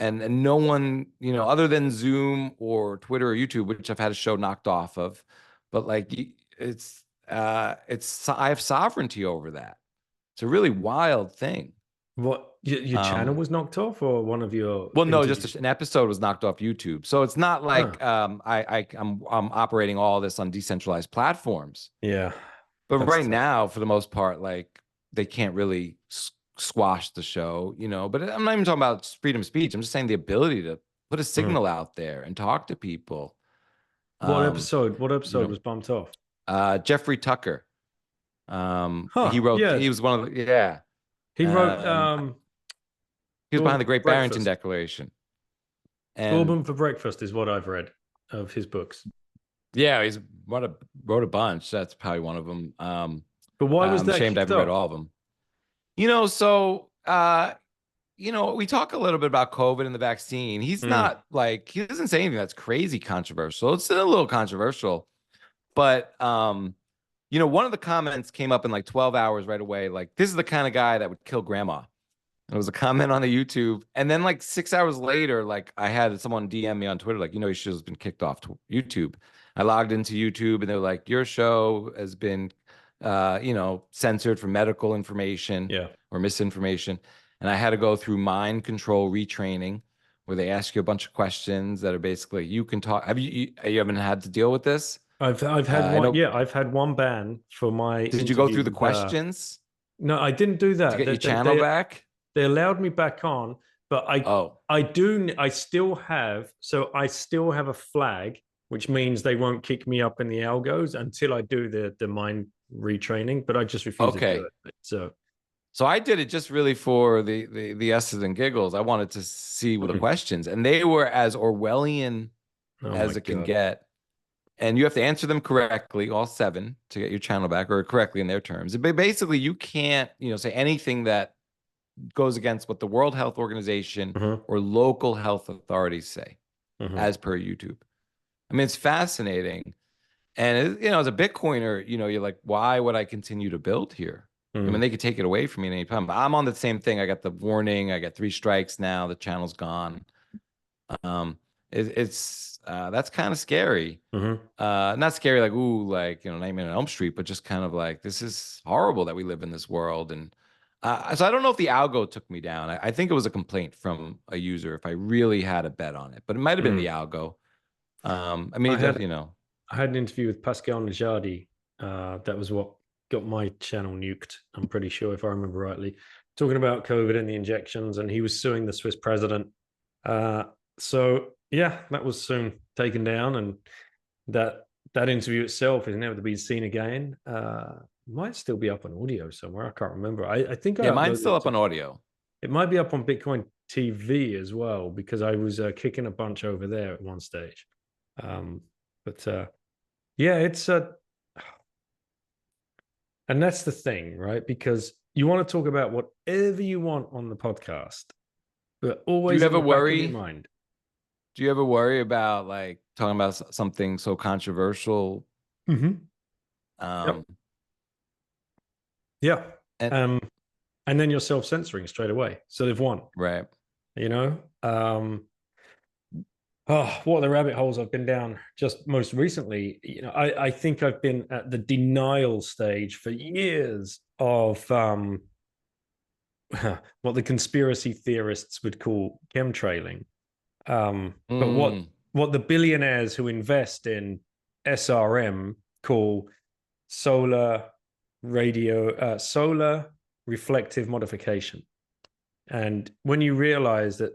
And no one, other than Zoom or Twitter or YouTube, which I've had a show knocked off of, but like I have sovereignty over that. It's a really wild thing. What, your channel was knocked off, or one of your Well, no, interviews? just an episode was knocked off YouTube. So it's not like I'm operating all this on decentralized platforms. Yeah, But that's right tough. now, for the most part, like they can't really squash the show, But I'm not even talking about freedom of speech. I'm just saying the ability to put a signal out there and talk to people. What Um, episode? What you episode know, was bumped off? Jeffrey Tucker. He Huh? wrote. Yeah, He was one of the. Yeah. he wrote Um, he was behind Gorman the for Great Barrington Breakfast. Declaration. And Gorman for Breakfast is what I've read of his books. yeah, he's wrote a bunch. That's probably one of them. But why was I'm that ashamed I kicked haven't read off? all of them. We talk a little bit about COVID and the vaccine. He's not like, he doesn't say anything that's crazy controversial. It's still a little controversial, but one of the comments came up in like 12 hours right away. Like, this is the kind of guy that would kill grandma. And it was a comment on the YouTube. And then like 6 hours later, like I had someone DM me on Twitter, like, he should have been kicked off to YouTube. I logged into YouTube and they're like, your show has been, censored for medical information or misinformation. And I had to go through mind control retraining where they ask you a bunch of questions that are basically, you can talk. You haven't had to deal with this? I've had I one. know. Yeah, I've had one ban for my Did you go through interview the with, questions no, I didn't do to that. get your channel back? They allowed me back on, but I still have a flag, which means they won't kick me up in the algos until I do the mind retraining, but I just refuse to do it. So I did it just really for the S's and giggles. I wanted to see the questions, and they were as Orwellian as it can get. And you have to answer them correctly, all 7, to get your channel back, or correctly in their terms. But basically, you can't, say anything that goes against what the World Health Organization or local health authorities say, as per YouTube. I mean, it's fascinating. And, as a Bitcoiner, you're like, why would I continue to build here? I mean, they could take it away from me at any time. I'm on the same thing. I got the warning. I got 3 strikes now. The channel's gone. That's kind of scary. Not scary like, ooh, like, Nightmare on Elm Street, but just kind of like, this is horrible that we live in this world. And so I don't know if the algo took me down. I think it was a complaint from a user if I really had a bet on it, but it might have been the algo. I mean, I had an interview with Pascal Najadi. That was what got my channel nuked, I'm pretty sure, if I remember rightly, talking about COVID and the injections, and he was suing the Swiss president. So yeah, that was soon taken down, and that interview itself is never to be seen again. Might still be up on audio somewhere. I can't remember. I think mine's still up on audio. It might be up on Bitcoin TV as well, because I was kicking a bunch over there at one stage. Yeah, it's and that's the thing, right? Because you want to talk about whatever you want on the podcast, but always in the back of your mind. Do you ever worry about like talking about something so controversial? Yeah. And then you're self-censoring straight away. So they've won. Right. What are the rabbit holes I've been down just most recently? I think I've been at the denial stage for years of what the conspiracy theorists would call chemtrailing. But what the billionaires who invest in SRM call solar reflective modification. And when you realize that,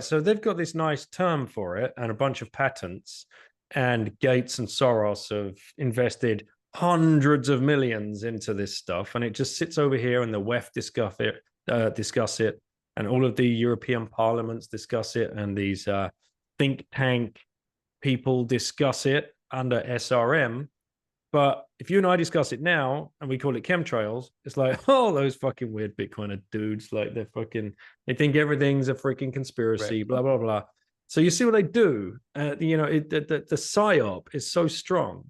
so they've got this nice term for it and a bunch of patents, and Gates and Soros have invested hundreds of millions into this stuff, and it just sits over here and the WEF discuss it, and all of the European parliaments discuss it, and these think tank people discuss it under SRM. But if you and I discuss it now and we call it chemtrails, it's like, those fucking weird Bitcoiner dudes, like they think everything's a freaking conspiracy, blah, blah, blah. So you see what they do. The PSYOP is so strong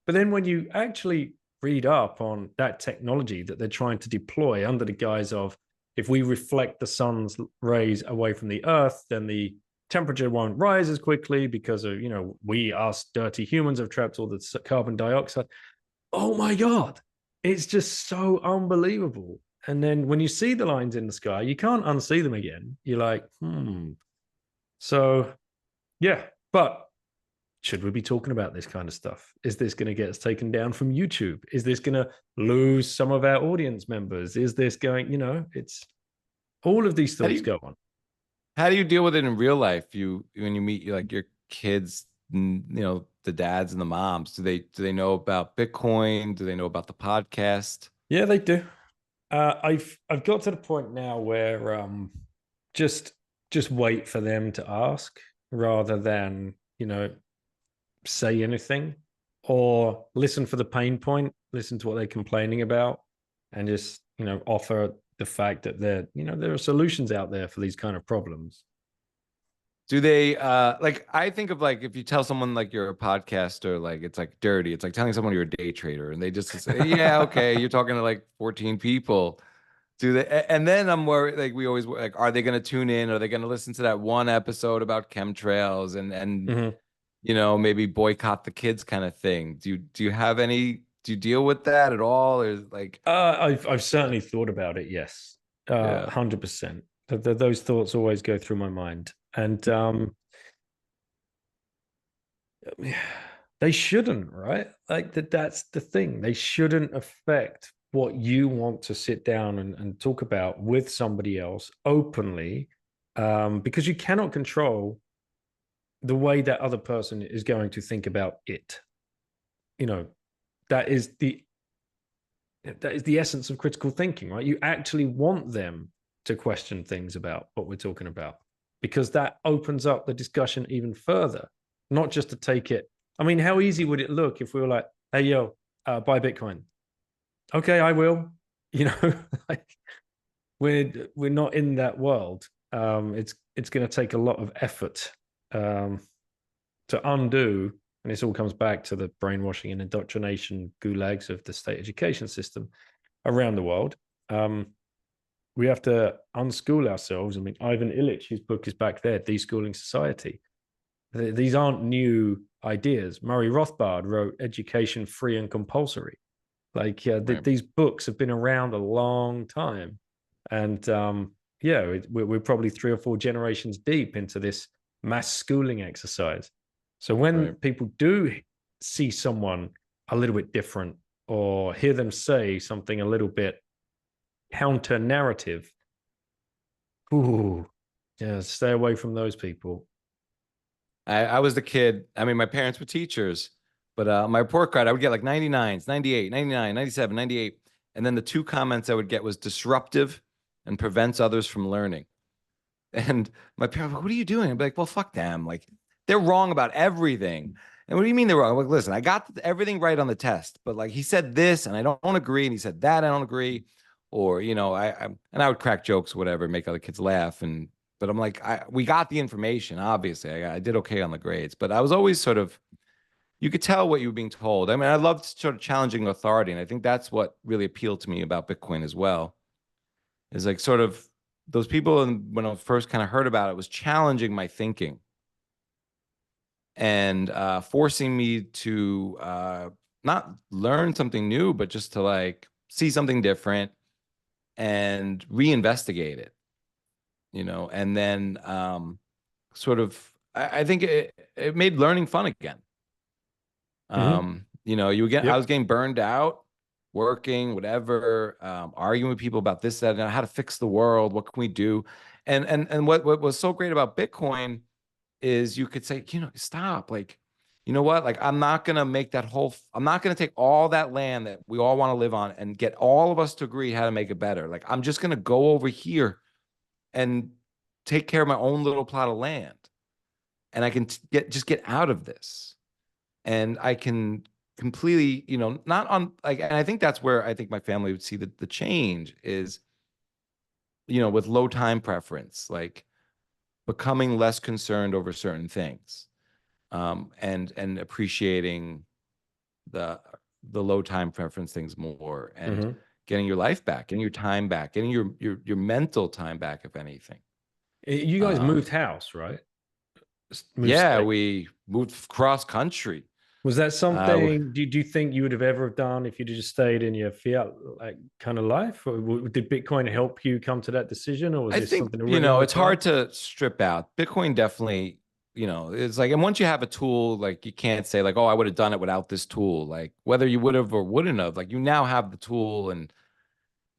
But then when you actually read up on that technology that they're trying to deploy under the guise of, if we reflect the sun's rays away from the earth, then the temperature won't rise as quickly because of, we, us dirty humans, have trapped all the carbon dioxide. Oh my God. It's just so unbelievable. And then when you see the lines in the sky, you can't unsee them again. You're like, So, yeah. But should we be talking about this kind of stuff? Is this going to get us taken down from YouTube? Is this going to lose some of our audience members? Is this going, it's all of these thoughts go on. How do you deal with it in real life? When you meet like your kids, the dads and the moms, do they know about Bitcoin? Do they know about the podcast? Yeah, they do. I've got to the point now where just wait for them to ask rather than say anything, or listen for the pain point, listen to what they're complaining about, and just offer the fact that there are solutions out there for these kind of problems. Do they like, I think of like, if you tell someone like you're a podcaster, like it's like dirty. It's like telling someone you're a day trader and they just say, yeah, okay, you're talking to like 14 people. Do they? And then I'm worried, like we always like, are they going to tune in? Are they going to listen to that one episode about chemtrails and maybe boycott the kids kind of thing? Do you have any, do you deal with that at all? Or like, I've certainly thought about it. Yes. 100%. Those thoughts always go through my mind. And they shouldn't, right? Like that's the thing. They shouldn't affect what you want to sit down and talk about with somebody else openly, because you cannot control the way that other person is going to think about it. That is the essence of critical thinking, right? You actually want them to question things about what we're talking about, because that opens up the discussion even further, not just to take it. I mean, how easy would it look if we were like, hey, yo, buy Bitcoin. Okay, I will. Like we're not in that world. It's going to take a lot of effort to undo, and this all comes back to the brainwashing and indoctrination gulags of the state education system around the world. We have to unschool ourselves. I mean, Ivan Illich, his book is back there, Deschooling Society. These aren't new ideas. Murray Rothbard wrote Education Free and Compulsory. Like, right. These books have been around a long time. And we're probably 3 or 4 generations deep into this mass schooling exercise. So when people do see someone a little bit different, or hear them say something a little bit counter narrative, stay away from those people. I was the kid. I mean, my parents were teachers, but my report card, I would get like 99s, 98, 99, 97, 98. And then the 2 comments I would get was disruptive and prevents others from learning. And my parents were like, what are you doing? I'd be like, well, fuck them. Like, they're wrong about everything. And what do you mean they're wrong? I'm like, listen, I got everything right on the test, but like he said this and I don't agree. And he said that, I don't agree. Or, I would crack jokes, whatever, make other kids laugh. But I'm like, we got the information, obviously. I did okay on the grades, but I was always sort of, you could tell what you were being told. I mean, I loved sort of challenging authority. And I think that's what really appealed to me about Bitcoin as well, is like sort of those people, and when I first kind of heard about it, was challenging my thinking and forcing me to not learn something new, but just to like see something different and reinvestigate it, and then sort of, I think it made learning fun again. I was getting burned out, working, whatever, arguing with people about this, that, and how to fix the world. What can we do? And what was so great about Bitcoin is you could say, stop, like, you know what? Like, I'm not going to take all that land that we all want to live on and get all of us to agree how to make it better. Like, I'm just going to go over here and take care of my own little plot of land. And I can just get out of this. And I can completely, not on like, and I think that's where I think my family would see the change is, with low time preference, like becoming less concerned over certain things. And appreciating the low time preference things more, and Mhm. getting your life back, getting your time back, getting your mental time back, if anything. You guys moved house, right? Moved Yeah, state. we moved cross country. Was that Uh, something do you think you would have ever done if you'd just stayed in your fiat like kind of life? Or did Bitcoin help you come to that decision, or was I this think, something already on the it's hard card? to strip out. Bitcoin definitely, it's like, and once you have a tool, like, you can't say like, oh, I would have done it without this tool. Like, whether you would have or wouldn't have, like, you now have the tool. And,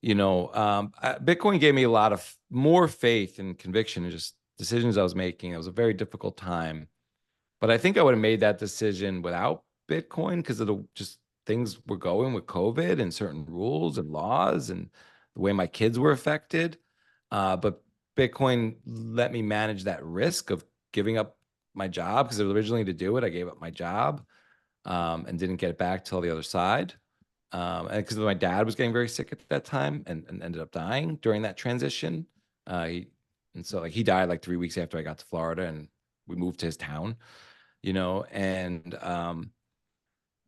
Bitcoin gave me a lot of more faith and conviction in just decisions I was making. It was a very difficult time, but I think I would have made that decision without Bitcoin, because of the just things were going with COVID and certain rules and laws and the way my kids were affected. But Bitcoin let me manage that risk of giving up my job, because originally, to do it, I gave up my job, and didn't get it back till the other side. And because my dad was getting very sick at that time, and ended up dying during that transition. And so, like, he died like 3 weeks after I got to Florida, and we moved to his town, and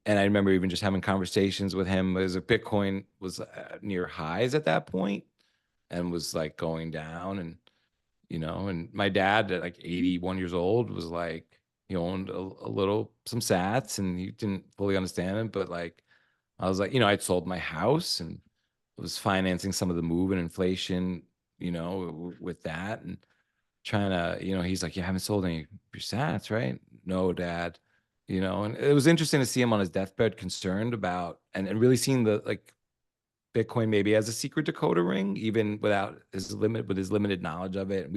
I remember even just having conversations with him as a Bitcoin was near highs at that point, and was like going down. And my dad at like 81 years old was like, he owned some sats, and he didn't fully understand it. But like, I was like, I'd sold my house and was financing some of the move and inflation, with that, and trying to, he's like, you haven't sold any of your sats, right? No, dad. And it was interesting to see him on his deathbed, concerned about, and really seeing the, like, Bitcoin maybe as a secret decoder ring, even without with his limited knowledge of it.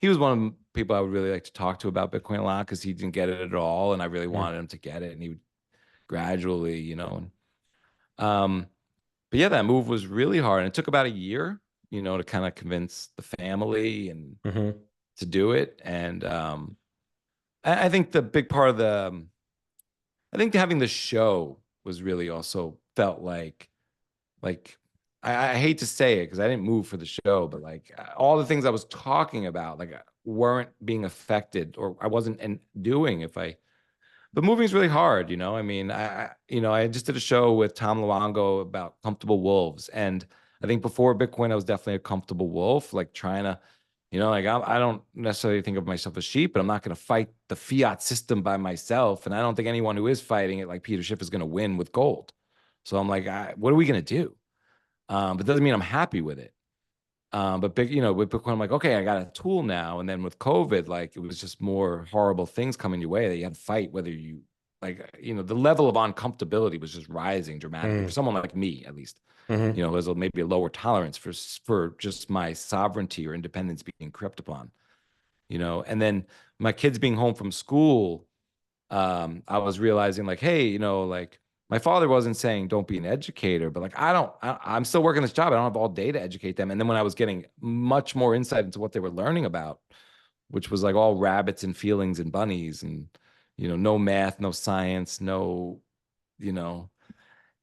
He was one of the people I would really like to talk to about Bitcoin a lot, because he didn't get it at all. And I really Mm. wanted him to get it. And he would gradually, um, but yeah, that move was really hard. And it took about a year, to kind of convince the family and Mhm. to do it. And I think the big part of I think having the show was really also felt like I hate to say it because I didn't move for the show, but like, all the things I was talking about, like, weren't being affected, or I wasn't doing if I. But moving is really hard, I mean, I just did a show with Tom Luongo about comfortable wolves, and I think before Bitcoin, I was definitely a comfortable wolf, like trying to, like, I don't necessarily think of myself as sheep, but I'm not going to fight the fiat system by myself, and I don't think anyone who is fighting it, like Peter Schiff, is going to win with gold. So I'm like, what are we going to do? But it doesn't mean I'm happy with it. But with Bitcoin, I'm like, okay, I got a tool now. And then with COVID, like, it was just more horrible things coming your way that you had to fight, whether you, like, the level of uncomfortability was just rising dramatically for Mm. someone like me, at least. Mhm. There's maybe a lower tolerance for just my sovereignty or independence being crept upon. And then my kids being home from school, I was realizing, like, hey, like, my father wasn't saying don't be an educator, but like, I'm still working this job. I don't have all day to educate them. And then when I was getting much more insight into what they were learning about, which was like all rabbits and feelings and bunnies, and, no math, no science, no, you know,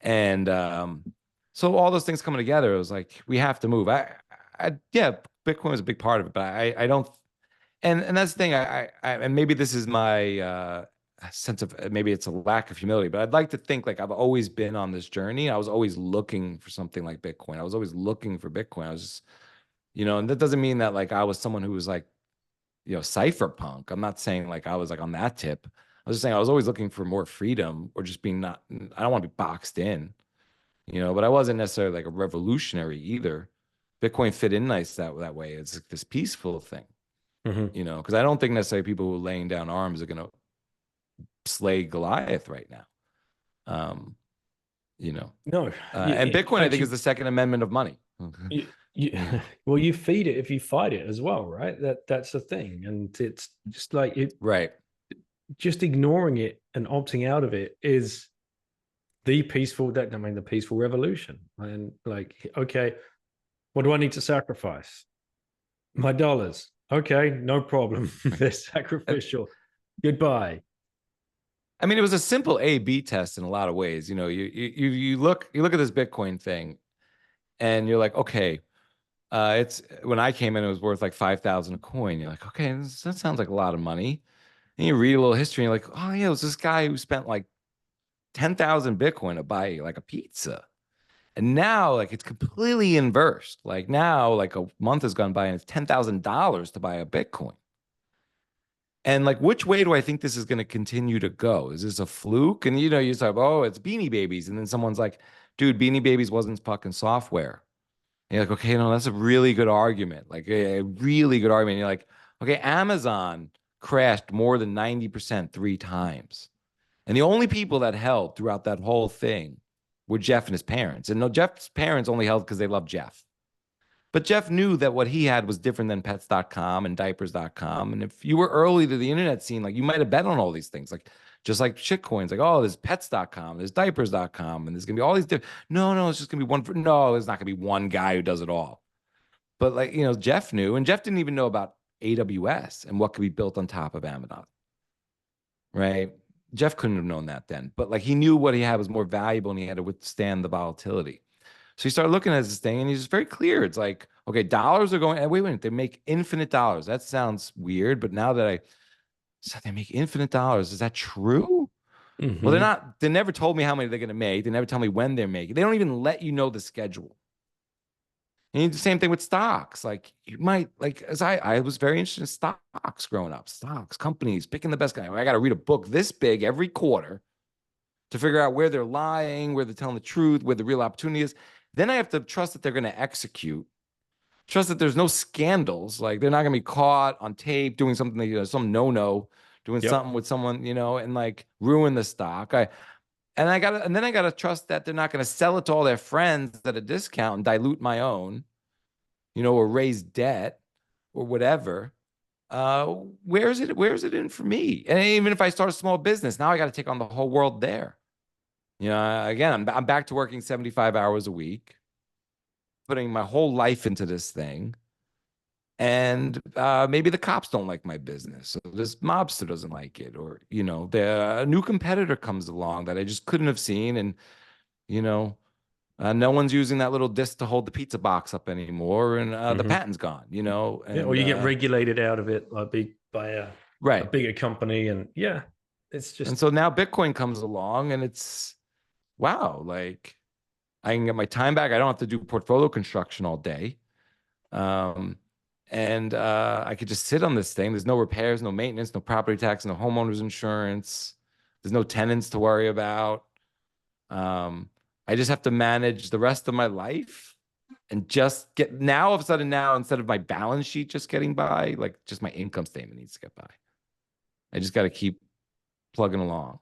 and so all those things coming together, it was like, we have to move. Yeah, Bitcoin was a big part of it, but I don't, and that's the thing. And maybe this is my sense of, maybe it's a lack of humility, but I'd like to think like I've always been on this journey. I was always looking for something like Bitcoin. I was always looking for Bitcoin. I was just, and that doesn't mean that like I was someone who was like, cypherpunk. I'm not saying like I was like on that tip. I was just saying I was always looking for more freedom, or just being not, I don't want to be boxed in, but I wasn't necessarily like a revolutionary either. Bitcoin fit in nice that way. It's like this peaceful thing, Mhm. because I don't think necessarily people who are laying down arms are going to slay Goliath right now. Um, No, and in Bitcoin, I fact, think, is the Second Amendment of money. you well, you feed it if you fight it as well, right? That's the thing, and it's just like it. Right. Just ignoring it and opting out of it is the peaceful. That I mean, the peaceful revolution. And like, okay, what do I need to sacrifice? My dollars. Okay, no problem. They're And, sacrificial. Goodbye. I mean, it was a simple A/B test in a lot of ways. You look at this Bitcoin thing, and you're like, okay, it's when I came in, it was worth like 5,000 a coin. You're like, okay, that sounds like a lot of money. And you read a little history, and you're like, oh yeah, it was this guy who spent like 10,000 Bitcoin to buy like a pizza. And now like it's completely inversed. Like now, like a month has gone by and it's $10,000 to buy a Bitcoin. And like, which way do I think this is going to continue to go? Is this a fluke? And you know, you say, oh, it's Beanie Babies. And then someone's like, dude, Beanie Babies wasn't fucking software. And you're like, okay, no, that's a really good argument. Like a really good argument. And you're like, okay, Amazon crashed more than 90% 3 times. And the only people that held throughout that whole thing were Jeff and his parents. And no, Jeff's parents only held because they loved Jeff. But Jeff knew that what he had was different than pets.com and diapers.com. And if you were early to the internet scene, like you might have bet on all these things, like just like shit coins, like, oh, there's pets.com, there's diapers.com, and there's going to be all these different. No, it's just going to be one. No, there's not going to be one guy who does it all. But like, you know, Jeff knew, and Jeff didn't even know about AWS and what could be built on top of Amazon. Right. Jeff couldn't have known that then, but like he knew what he had was more valuable and he had to withstand the volatility. So he started looking at this thing and he's very clear. It's like, okay, dollars are going, wait, they make infinite dollars. That sounds weird, but now that I said they make infinite dollars, is that true? Mm-hmm. Well, they never told me how many they're going to make. They never tell me when they're making. They don't even let you know the schedule. And the same thing with stocks. Like you might, like as I was very interested in stocks growing up, stocks, companies, picking the best guy. I got to read a book this big every quarter to figure out where they're lying, where they're telling the truth, where the real opportunity is. Then I have to trust that they're going to execute, trust that there's no scandals. Like they're not going to be caught on tape doing something that, you know, some no-no, doing something with someone, you know, and like ruin the stock. And then I gotta trust that they're not going to sell it to all their friends at a discount and dilute my own, you know, or raise debt or whatever. Where is it in for me? And even if I start a small business, now I got to take on the whole world there. You know, again, I'm back to working 75 hours a week, putting my whole life into this thing. And maybe the cops don't like my business. So this mobster doesn't like it. Or, you know, a new competitor comes along that I just couldn't have seen. And, you know, no one's using that little disc to hold the pizza box up anymore. And the patent's gone, you know. And, or you get regulated out of it by a bigger company. And yeah, it's just. And so now Bitcoin comes along and it's, wow, like I can get my time back. I don't have to do portfolio construction all day. And I could just sit on this thing. There's no repairs, no maintenance, no property tax, no homeowners insurance. There's no tenants to worry about. I just have to manage the rest of my life and just get now, all of a sudden now, instead of my balance sheet just getting by, like just my income statement needs to get by. I just got to keep plugging along.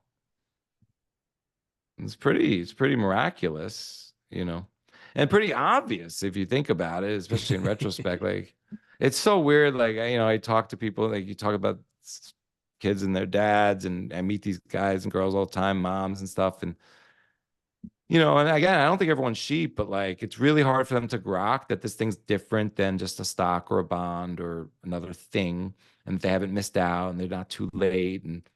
It's pretty miraculous, you know, and pretty obvious if you think about it, especially in retrospect. Like, it's so weird. Like, you know, I talk to people, like you talk about kids and their dads, and I meet these guys and girls all the time, moms and stuff. And, you know, and again, I don't think everyone's sheep, but like, it's really hard for them to grok that this thing's different than just a stock or a bond or another thing. And they haven't missed out and they're not too late. And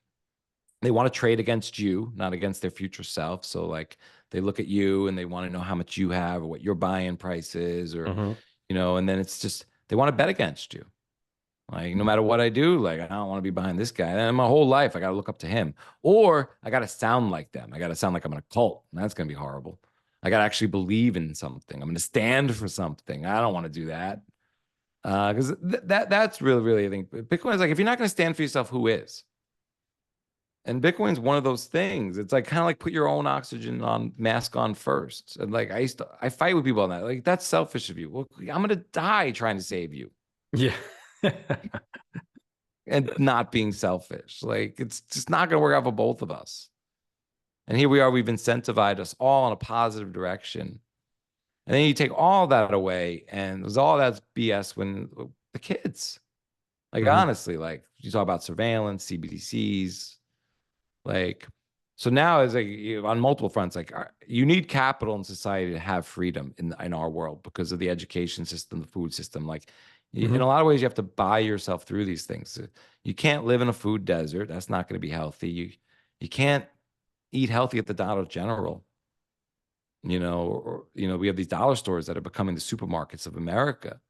they want to trade against you, not against their future self. So like they look at you and they want to know how much you have or what your buy-in price is, or, you know, and then it's just, they want to bet against you. Like, no matter what I do, like, I don't want to be behind this guy. And my whole life, I got to look up to him, or I got to sound like them. I got to sound like I'm in a cult. And that's going to be horrible. I got to actually believe in something. I'm going to stand for something. I don't want to do that. Because that's really, I think Bitcoin is like, if you're not going to stand for yourself, who is? And Bitcoin's one of those things. It's like kind of like put your own oxygen on, mask on first. And like I fight with people on that. Like, that's selfish of you. Well, I'm gonna die trying to save you. Yeah. And not being selfish. Like, it's just not gonna work out for both of us. And here we are, we've incentivized us all in a positive direction. And then you take all that away, and there's all that BS when the kids. Like, honestly, like you talk about surveillance, CBDCs. Like, so now is like on multiple fronts, like you need capital in society to have freedom in our world because of the education system, the food system. Like in a lot of ways, you have to buy yourself through these things. You can't live in a food desert. That's not going to be healthy. You can't eat healthy at the Dollar General. You know, or, you know, we have these dollar stores that are becoming the supermarkets of America.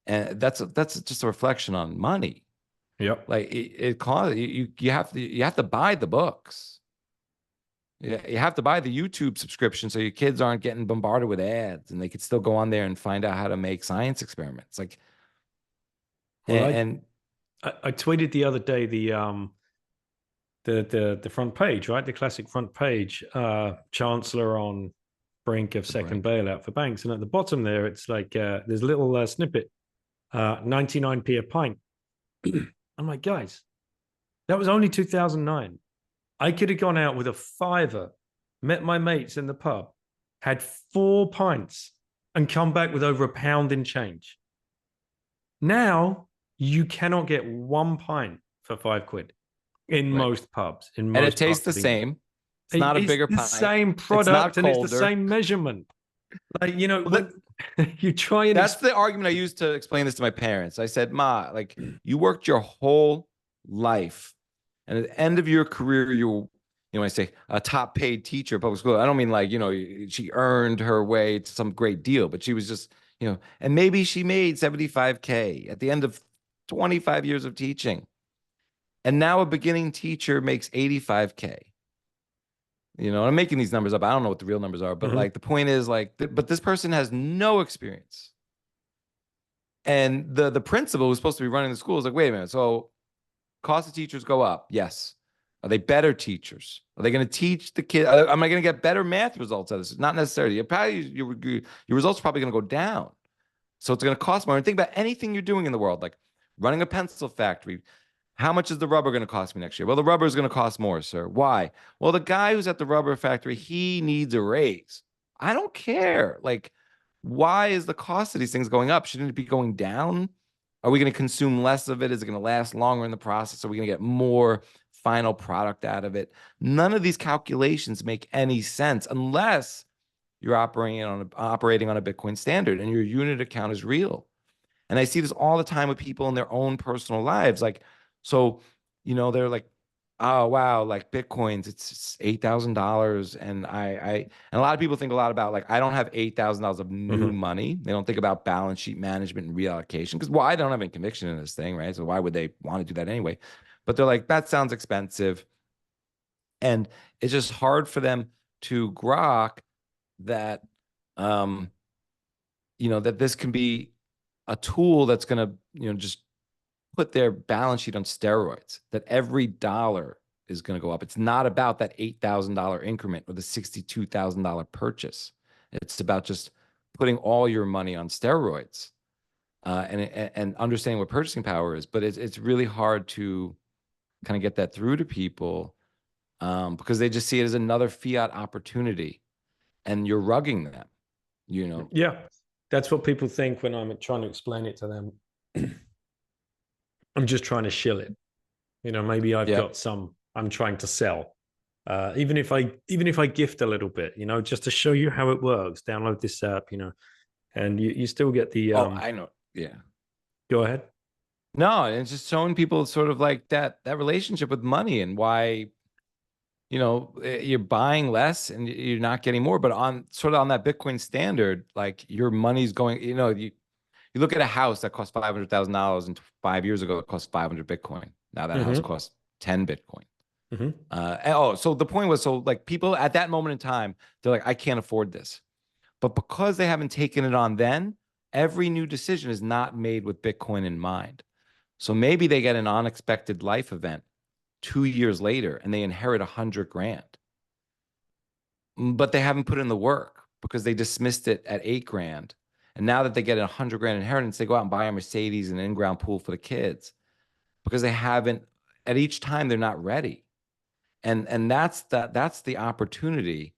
And that's just a reflection on money. Yep. Like it costs you have to buy the books. Yeah, you have to buy the YouTube subscription so your kids aren't getting bombarded with ads, and they could still go on there and find out how to make science experiments. Like, Well, and I tweeted the other day the front page, right? The classic front page, Chancellor on brink of second bailout for banks, and at the bottom there, it's like there's a little snippet, 99p a pint. I'm like, guys, that was only 2009. I could have gone out with a fiver, met my mates in the pub, had 4 pints, and come back with over £1 in change. Now you cannot get 1 pint for £5 in most pubs. And it tastes the same. It's not a bigger pint. It's the same product and it's the same measurement. Like, you know, when you try and that's the argument I used to explain this to my parents. I said, Ma, like, you worked your whole life, and at the end of your career, you know, when I say a top paid teacher at public school, I don't mean like, you know, she earned her way to some great deal, but she was just, you know, and maybe she made 75K at the end of 25 years of teaching. And now a beginning teacher makes 85K. You know, I'm making these numbers up. I don't know what the real numbers are, but like the point is like, but this person has no experience. And the principal who's supposed to be running the school is like, wait a minute. So cost of teachers go up. Yes. Are they better teachers? Are they going to teach the kid? Am I going to get better math results out of this? Not necessarily. Your results are probably going to go down. So it's going to cost more. And think about anything you're doing in the world, like running a pencil factory. How much is the rubber going to cost me next year? Well, the rubber is going to cost more, sir. Why? Well, the guy who's at the rubber factory, he needs a raise. I don't care. Like, why is the cost of these things going up? Shouldn't it be going down? Are we going to consume less of it? Is it going to last longer in the process? Are we going to get more final product out of it? None of these calculations make any sense unless you're operating on a Bitcoin standard and your unit account is real. And I see this all the time with people in their own personal lives. Like, so, you know, they're like, oh, wow, like Bitcoins, it's $8,000. And and a lot of people think a lot about like, I don't have $8,000 of new money. They don't think about balance sheet management and reallocation because, well, I don't have any conviction in this thing, right? So why would they want to do that anyway? But they're like, that sounds expensive. And it's just hard for them to grok that, you know, that this can be a tool that's going to, you know, just put their balance sheet on steroids, that every dollar is going to go up. It's not about that $8,000 increment or the $62,000 purchase. It's about just putting all your money on steroids and understanding what purchasing power is. But it's really hard to kind of get that through to people because they just see it as another fiat opportunity and you're rugging them, you know? Yeah, that's what people think when I'm trying to explain it to them. I'm just trying to shill it. You know, maybe I've got some I'm trying to sell. Even if I gift a little bit, you know, just to show you how it works, download this app, you know, and you still get the I know. Yeah. Go ahead. No, it's just showing people sort of like that relationship with money and why, you know, you're buying less and you're not getting more, but on that Bitcoin standard, like your money's going, you know, you look at a house that cost $500,000 and 5 years ago, it cost 500 Bitcoin. Now that house costs 10 Bitcoin. So the point was, so like people at that moment in time, they're like, I can't afford this. But because they haven't taken it on then, every new decision is not made with Bitcoin in mind. So maybe they get an unexpected life event 2 years later and they inherit 100 grand. But they haven't put in the work because they dismissed it at 8 grand. And now that they get a 100 grand inheritance, they go out and buy a Mercedes and an in-ground pool for the kids because they haven't, at each time they're not ready. And that's the opportunity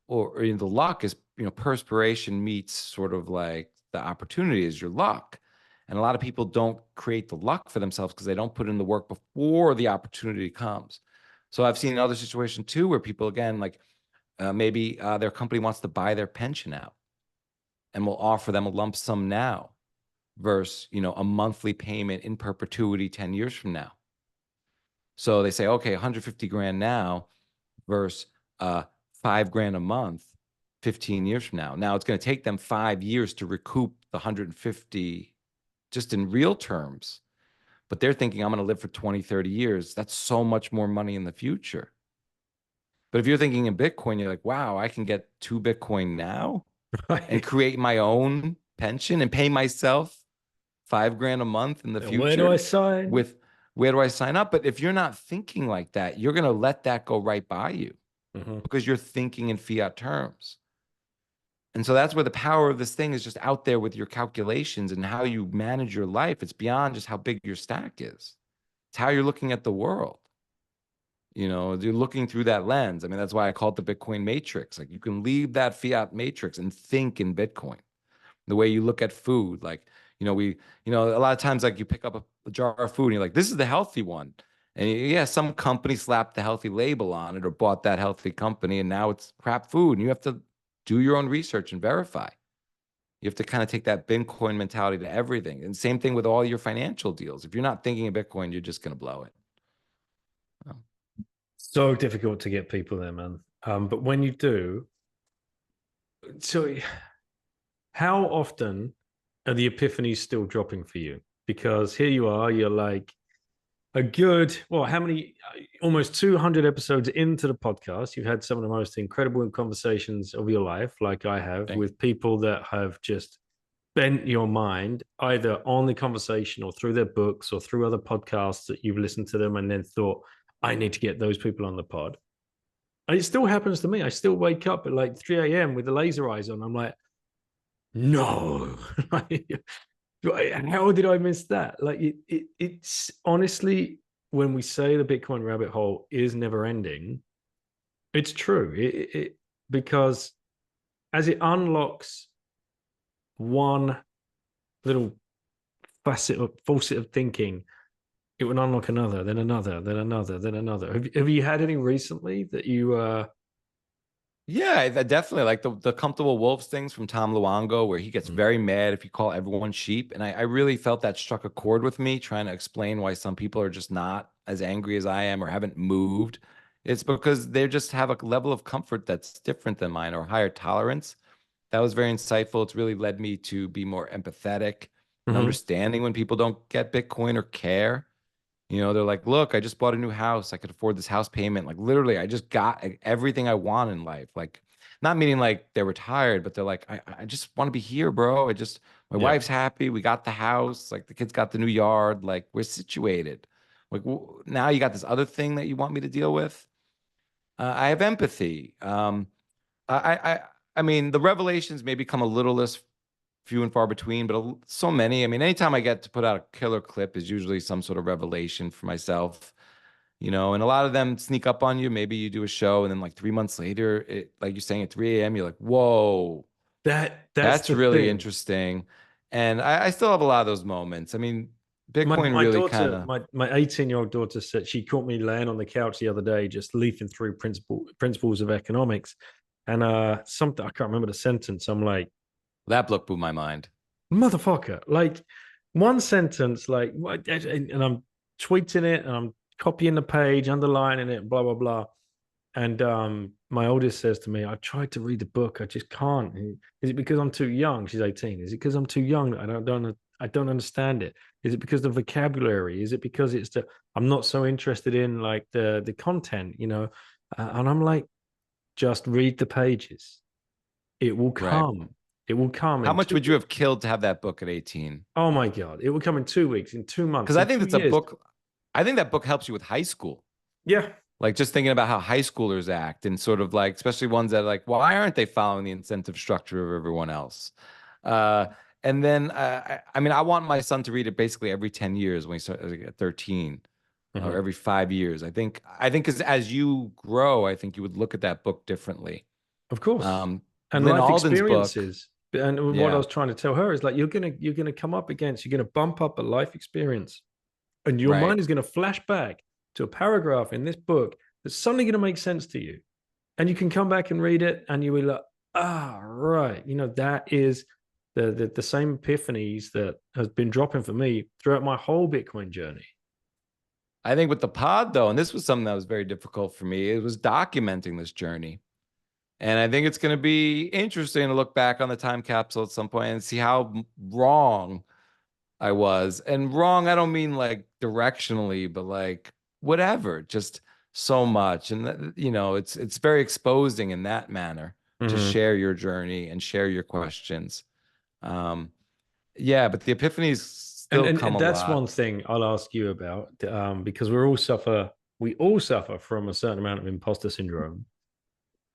or the luck is, you know, perspiration meets sort of like the opportunity is your luck. And a lot of people don't create the luck for themselves because they don't put in the work before the opportunity comes. So I've seen other situations too, where people, again, like maybe their company wants to buy their pension out and will offer them a lump sum now versus, you know, a monthly payment in perpetuity 10 years from now. So they say, okay, 150 grand now versus 5 grand a month 15 years from now. Now it's going to take them 5 years to recoup the 150 just in real terms. But they're thinking, I'm going to live for 20, 30 years. That's so much more money in the future. But if you're thinking in Bitcoin, you're like, wow, I can get 2 Bitcoin now and Right. create my own pension and pay myself $5,000 a month in the And where do I future sign? with where do I sign up? But if you're not thinking like that, you're going to let that go right by you Mhm. because you're thinking in fiat terms. And so that's where the power of this thing is just out there with your calculations and how you manage your life. It's beyond just how big your stack is. It's how you're looking at the world. You know, you're looking through that lens. I mean, that's why I call it the Bitcoin matrix. Like you can leave that fiat matrix and think in Bitcoin. The way you look at food, like, a lot of times, like you pick up a jar of food and you're like, this is the healthy one. And yeah, some company slapped the healthy label on it or bought that healthy company and now it's crap food. And you have to do your own research and verify. You have to kind of take that Bitcoin mentality to everything. And same thing with all your financial deals. If you're not thinking in Bitcoin, you're just going to blow it. So difficult to get people there, man. But when you do, so how often are the epiphanies still dropping for you? Because here you are, you're like how many, almost 200 episodes into the podcast. You've had some of the most incredible conversations of your life, like I have, Thank with people that have just bent your mind either on the conversation or through their books or through other podcasts that you've listened to them and then thought, I need to get those people on the pod. And it still happens to me. I still wake up at like 3 a.m. with the laser eyes on. I'm like, no. How did I miss that? Like it's honestly, when we say the Bitcoin rabbit hole is never ending, it's true. Because as it unlocks one little faucet of thinking, it would unlock another, then another, then another, then another. Have you had any recently that you Yeah, I definitely like the comfortable wolves things from Tom Luongo, where he gets very mad if you call everyone sheep. And I really felt that struck a chord with me, trying to explain why some people are just not as angry as I am or haven't moved. It's because they just have a level of comfort that's different than mine or higher tolerance. That was very insightful. It's really led me to be more empathetic and Mhm. understanding when people don't get Bitcoin or care. They're like, look, I just bought a new house. I could afford this house payment. Like, literally, I just got everything I want in life. Like, not meaning like they're retired, but they're like, I just want to be here, bro. My Yeah. wife's happy. We got the house. Like, the kids got the new yard. Like, we're situated. Like, now you got this other thing that you want me to deal with. I have empathy. I, I, I mean, the revelations may become a little less few and far between, but so many. I mean, anytime I get to put out a killer clip is usually some sort of revelation for myself, and a lot of them sneak up on you. Maybe you do a show and then like 3 months later, like you're saying at 3 a.m., you're like, whoa, That's that's the really thing. interesting. And I still have a lot of those moments. I mean, My Bitcoin my really kind daughter, of, my 18-year-old daughter said she caught me laying on the couch the other day, just leafing through principles of economics. And something I can't remember the sentence. I'm like, that book blew my mind. motherfucker. Like one sentence, like and I'm tweeting it and I'm copying the page, underlining it, blah, blah, blah. And my oldest says to me, I've tried to read the book, I just can't. Is it because I'm too young? She's 18. Is it because I'm too young that I don't understand it? Is it because the vocabulary? Is it because I'm not so interested in like the content, and I'm like, just read the pages. It will Right. come. It will come How in much two. would you have killed to have that book at 18? Oh my God. It will come in 2 weeks, in 2 months, Because I in think two it's a years. book. I think that book helps you with high school. Yeah. Like just thinking about how high schoolers act and sort of like, especially ones that are like, why aren't they following the incentive structure of everyone else? Uh, and then, I mean, I want my son to read it basically every 10 years when he starts at 13 or Mhm. every 5 years. I think because as you grow, I think you would look at that book differently. Of course. Um, And Lynn life Alden's book. experiences. And what I Yeah, was trying to tell her is like you're gonna come up against, you're gonna bump up a life experience. And your right. mind is gonna flash back to a paragraph in this book that's suddenly gonna make sense to you. And you can come back and read it and you will like, right. That is the same epiphanies that has been dropping for me throughout my whole Bitcoin journey. I think with the pod though, and this was something that was very difficult for me, it was documenting this journey. And I think it's going to be interesting to look back on the time capsule at some point and see how wrong I was. And wrong, I don't mean like directionally, but like whatever. Just so much, and you know, it's very exposing in that manner to Mhm. share your journey and share your questions. Um, yeah, but the epiphanies And, still and come and a that's lot. one thing I'll ask you about, because we all suffer from a certain amount of imposter syndrome,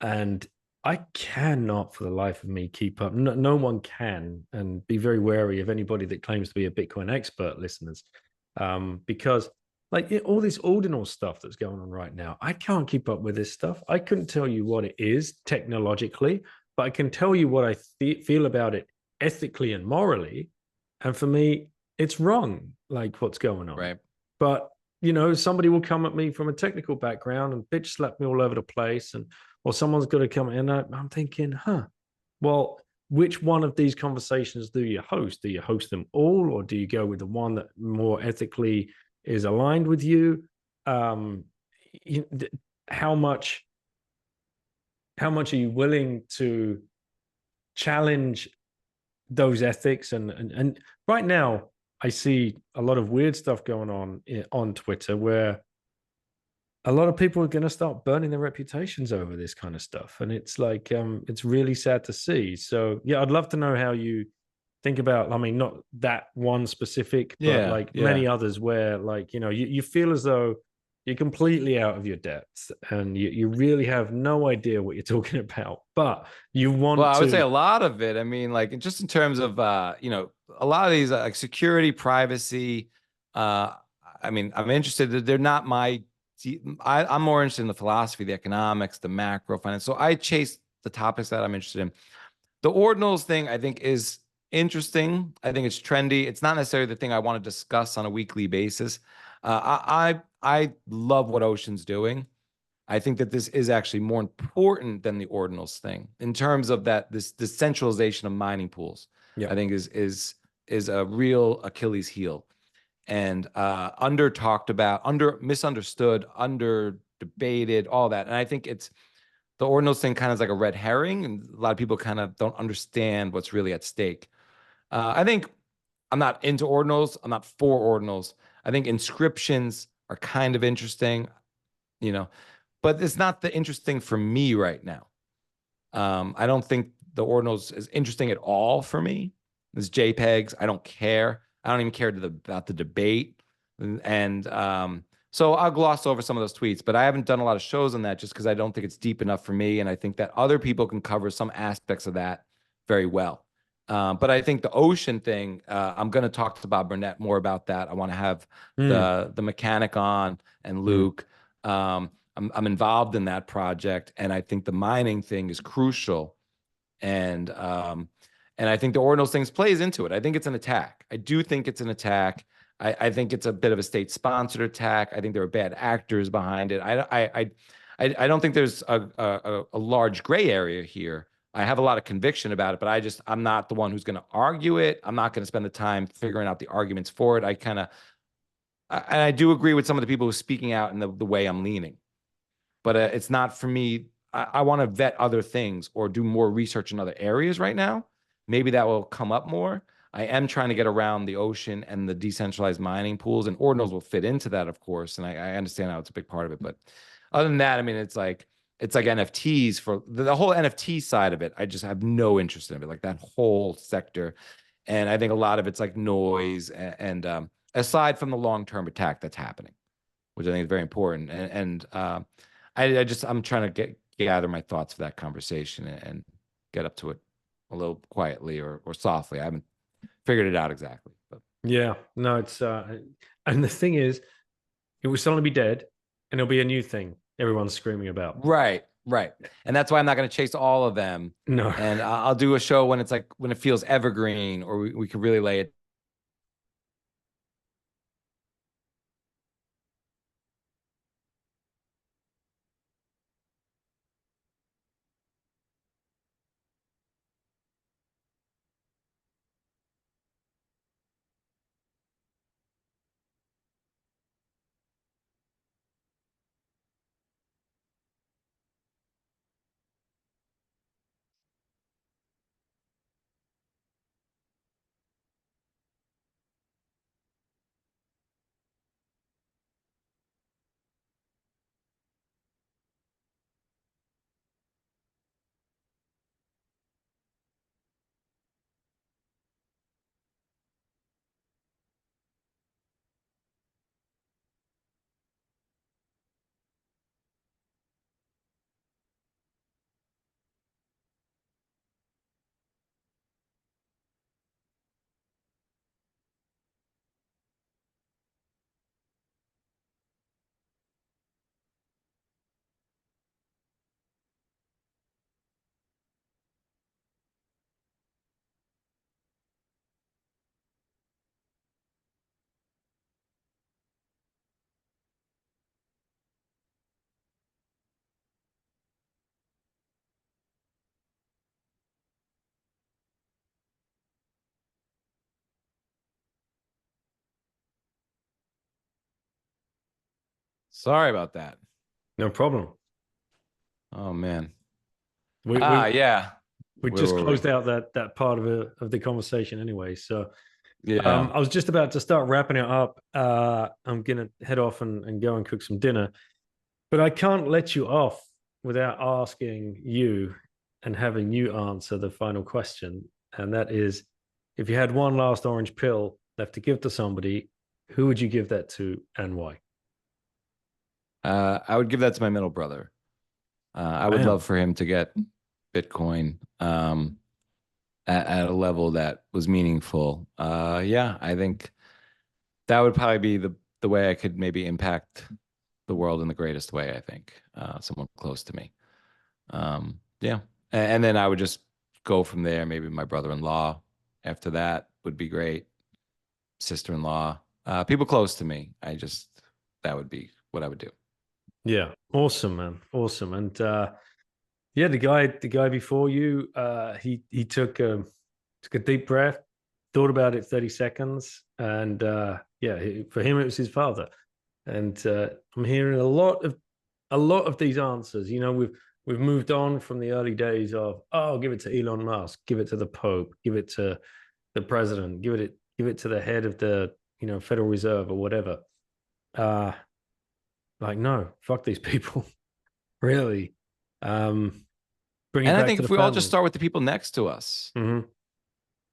and I cannot for the life of me keep up. No, no one can, and be very wary of anybody that claims to be a Bitcoin expert, listeners, because like all this ordinal stuff that's going on right now, I can't keep up with this stuff. I couldn't tell you what it is technologically, but I can tell you what I feel about it ethically and morally. And for me, it's wrong, like what's going on. Right. But somebody will come at me from a technical background and bitch slap me all over the place, and or someone's got to come in. I'm thinking, well, which one of these conversations do you host? Do you host them all, or do you go with the one that more ethically is aligned with you? Um, how much are you willing to challenge those ethics? And right now, I see a lot of weird stuff going on Twitter where a lot of people are going to start burning their reputations over this kind of stuff, and it's like it's really sad to see. So yeah, I'd love to know how you think about, I mean, not that one specific, but Yeah, like yeah. many others where like you feel as though you're completely out of your depth, and you really have no idea what you're talking about, but you Well, want I would say to. a lot of it. I mean, like just in terms of you know, a lot of these like security, privacy. Uh, I mean, I'm interested. They're not my. I'm more interested in the philosophy, the economics, the macro finance. So I chase the topics that I'm interested in. The ordinals thing, I think, is interesting. I think it's trendy. It's not necessarily the thing I want to discuss on a weekly basis. I love what Ocean's doing. I think that this is actually more important than the ordinals thing in terms of that this decentralization of mining pools. Yeah. I think is a real Achilles heel and under talked about, under misunderstood, under debated, all that. And I think it's the ordinals thing kind of is like a red herring, and a lot of people kind of don't understand what's really at stake. I think I'm not into ordinals. I'm not for ordinals. I think inscriptions are kind of interesting, you know, but it's not the interesting for me right now. I don't think the ordinals is interesting at all for me. There's JPEGs. I don't care. I don't even care about the debate. And so I'll gloss over some of those tweets, but I haven't done a lot of shows on that just because I don't think it's deep enough for me. And I think that other people can cover some aspects of that very well. But I think the ocean thing, I'm going to talk to Bob Burnett more about that. I want to have Mm, the mechanic on and mm, Luke. I'm involved in that project, and I think the mining thing is crucial. And I think the ordinals things plays into it. I think it's an attack. I do think it's an attack. I think it's a bit of a state-sponsored attack. I think there are bad actors behind it. I don't think there's a large gray area here. I have a lot of conviction about it, but I'm not the one who's going to argue it. I'm not going to spend the time figuring out the arguments for it. And I do agree with some of the people who are speaking out in the way I'm leaning, but it's not for me. I want to vet other things or do more research in other areas right now. Maybe that will come up more. I am trying to get around the ocean and the decentralized mining pools, and ordinals will fit into that, of course. And I understand how it's a big part of it. But other than that, I mean, it's like NFTs for the whole NFT side of it. I just have no interest in it, like that whole sector. And I think a lot of it's like noise and aside from the long-term attack that's happening, which I think is very important. I'm trying to gather my thoughts for that conversation and get up to it a little quietly or softly. I haven't figured it out exactly, but yeah, no, it's and the thing is, it will suddenly be dead, and it'll be a new thing everyone's screaming about. right, right. And that's why I'm not going to chase all of them. No. And I'll do a show when it's like when it feels evergreen or we can really lay it. Sorry about that. No problem. Oh man. We Yeah. we Where just were we? closed out that part of the conversation anyway. So Yeah. I was just about to start wrapping it up. I'm gonna head off and go and cook some dinner, but I can't let you off without asking you and having you answer the final question, and that is, if you had one last orange pill left to give to somebody, who would you give that to and why? I would give that to my middle brother. I would Bam. love for him to get Bitcoin at a level that was meaningful. Yeah, I think that would probably be the way I could maybe impact the world in the greatest way, I think. Someone close to me. Yeah. And then I would just go from there. Maybe my brother-in-law after that would be great. Sister-in-law, people close to me. That would be what I would do. Yeah, awesome, man, awesome. And yeah, the guy before you, he took a deep breath, thought about it 30 seconds, and yeah, for him it was his father. And I'm hearing a lot of these answers. We've moved on from the early days of, oh, give it to Elon Musk, give it to the Pope, give it to the president, give it to the head of the Federal Reserve or whatever. Uh, like, no, fuck these people. Really. Um, bring it And I back think to the if we all just family. start with the people next to us,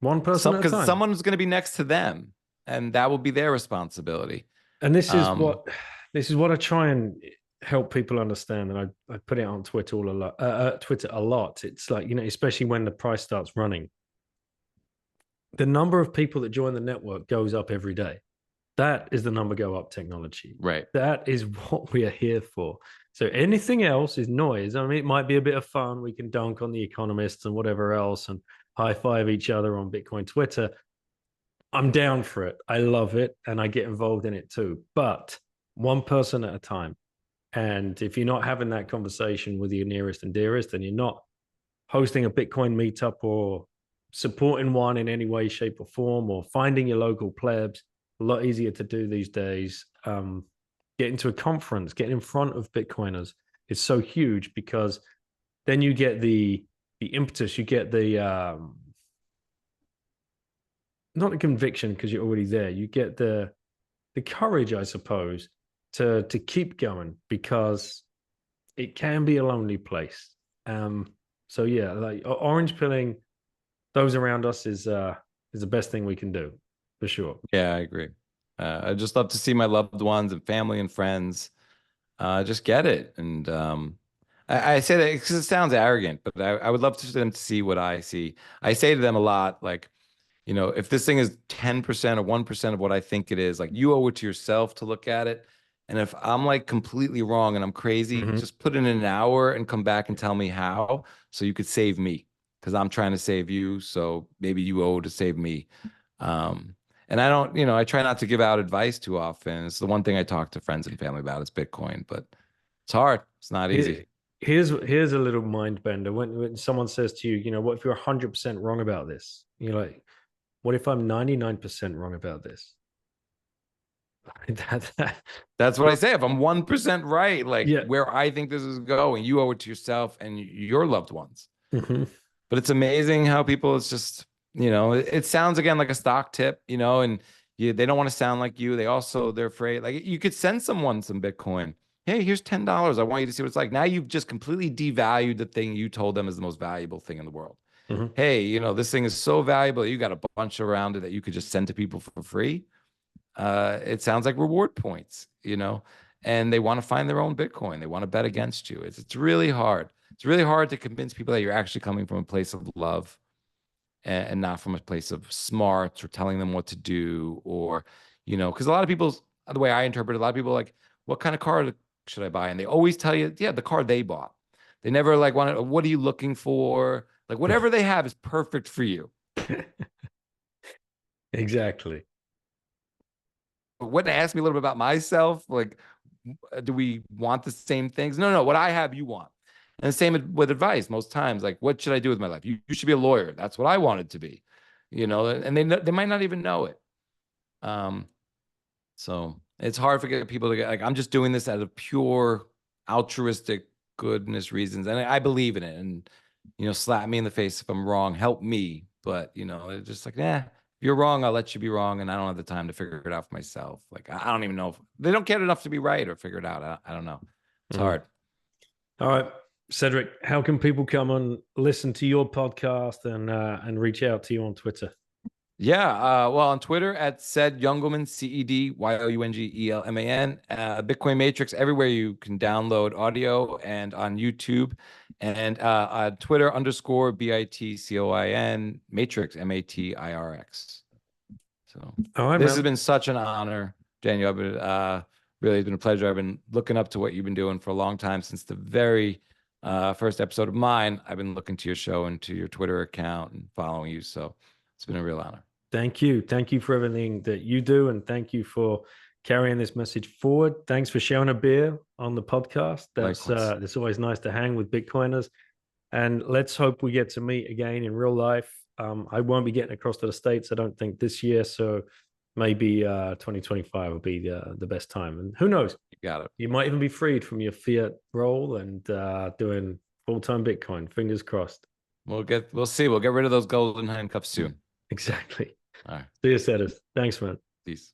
One person at a because time. someone's going to be next to them, and that will be their responsibility. And this is Um, what I try and help people understand. And I put it on Twitter all a lot. Twitter a lot. It's like, especially when the price starts running, the number of people that join the network goes up every day. That is the number go up technology. right. That is what we are here for. So anything else is noise. I mean, it might be a bit of fun. We can dunk on the economists and whatever else and high five each other on Bitcoin Twitter. I'm down for it. I love it and I get involved in it too. But one person at a time. And if you're not having that conversation with your nearest and dearest, and you're not hosting a Bitcoin meetup or supporting one in any way, shape, or form, or finding your local plebs, a lot easier to do these days. Getting to a conference, getting in front of Bitcoiners is so huge, because then you get the impetus, you get the not the conviction because you're already there. You get the courage, I suppose, to keep going, because it can be a lonely place. So yeah, like orange pilling those around us is the best thing we can do, for sure. Yeah, I agree. I just love to see my loved ones and family and friends just get it. And I say that because it sounds arrogant, but I would love to them to see what I see. I say to them a lot, like, if this thing is 10% or 1% of what I think it is, like, you owe it to yourself to look at it. And if I'm like completely wrong and I'm crazy, Mm-hmm. just put in an hour and come back and tell me how, so you could save me, because I'm trying to save you. So maybe you owe to save me. Um, and I don't, I try not to give out advice too often. It's the one thing I talk to friends and family about is Bitcoin, but it's hard. It's not Here, easy. here's a little mind bender. When someone says to you, what if you're 100% wrong about this? You're like, what if I'm 99% wrong about this? that, That's what I say. If I'm 1% right, like yeah. where I think this is going, you owe it to yourself and your loved ones. Mm-hmm. But it's amazing how people, it's just, it sounds again like a stock tip, and they don't want to sound like you. They're afraid. Like, you could send someone some Bitcoin. Hey, here's $10. I want you to see what it's like. Now you've just completely devalued the thing you told them is the most valuable thing in the world. Mm-hmm. Hey, this thing is so valuable. You got a bunch around it that you could just send to people for free. It sounds like reward points, and they want to find their own Bitcoin. They want to bet against you. It's really hard. It's really hard to convince people that you're actually coming from a place of love, and not from a place of smarts or telling them what to do, or, because a lot of people, the way I interpret it, a lot of people are like, what kind of car should I buy? And they always tell you, yeah, the car they bought. They never like what are you looking for? Like, whatever they have is perfect for you. Exactly. Wouldn't ask me a little bit about myself. Like, do we want the same things? No, what I have, you want. And the same with advice. Most times, like, what should I do with my life? You should be a lawyer. That's what I wanted to be, and they might not even know it. So It's hard for people to get like, I'm just doing this out of pure altruistic goodness reasons. And I believe in it. And, slap me in the face if I'm wrong, help me. But, it's just like, if you're wrong, I'll let you be wrong. And I don't have the time to figure it out for myself. Like, I don't even know if they don't care enough to be right or figure it out. I don't know. It's hard. All right, Cedric, how can people come and listen to your podcast and reach out to you on Twitter? Yeah, well, on Twitter at Ced Youngelman, CEDYOUNGELMAN, Bitcoin Matrix, everywhere you can download audio, and on YouTube, and on Twitter _BITCOIN Matrix MATIRX. So all right, this man. has been such an honor, Daniel. I've been really, it's been a pleasure. I've been looking up to what you've been doing for a long time, since the very first episode of mine. I've been looking to your show and to your Twitter account and following you. So it's been a real honor. Thank you. Thank you for everything that you do. And thank you for carrying this message forward. Thanks for sharing a beer on the podcast. It's always nice to hang with Bitcoiners. And let's hope we get to meet again in real life. I won't be getting across to the States, I don't think, this year. So maybe 2025 will be the best time. And who knows? You got it. You might even be freed from your fiat role and doing full-time Bitcoin. Fingers crossed. We'll see. We'll get rid of those golden handcuffs soon. Exactly. All right. See you, Cedric. Thanks, man. Peace.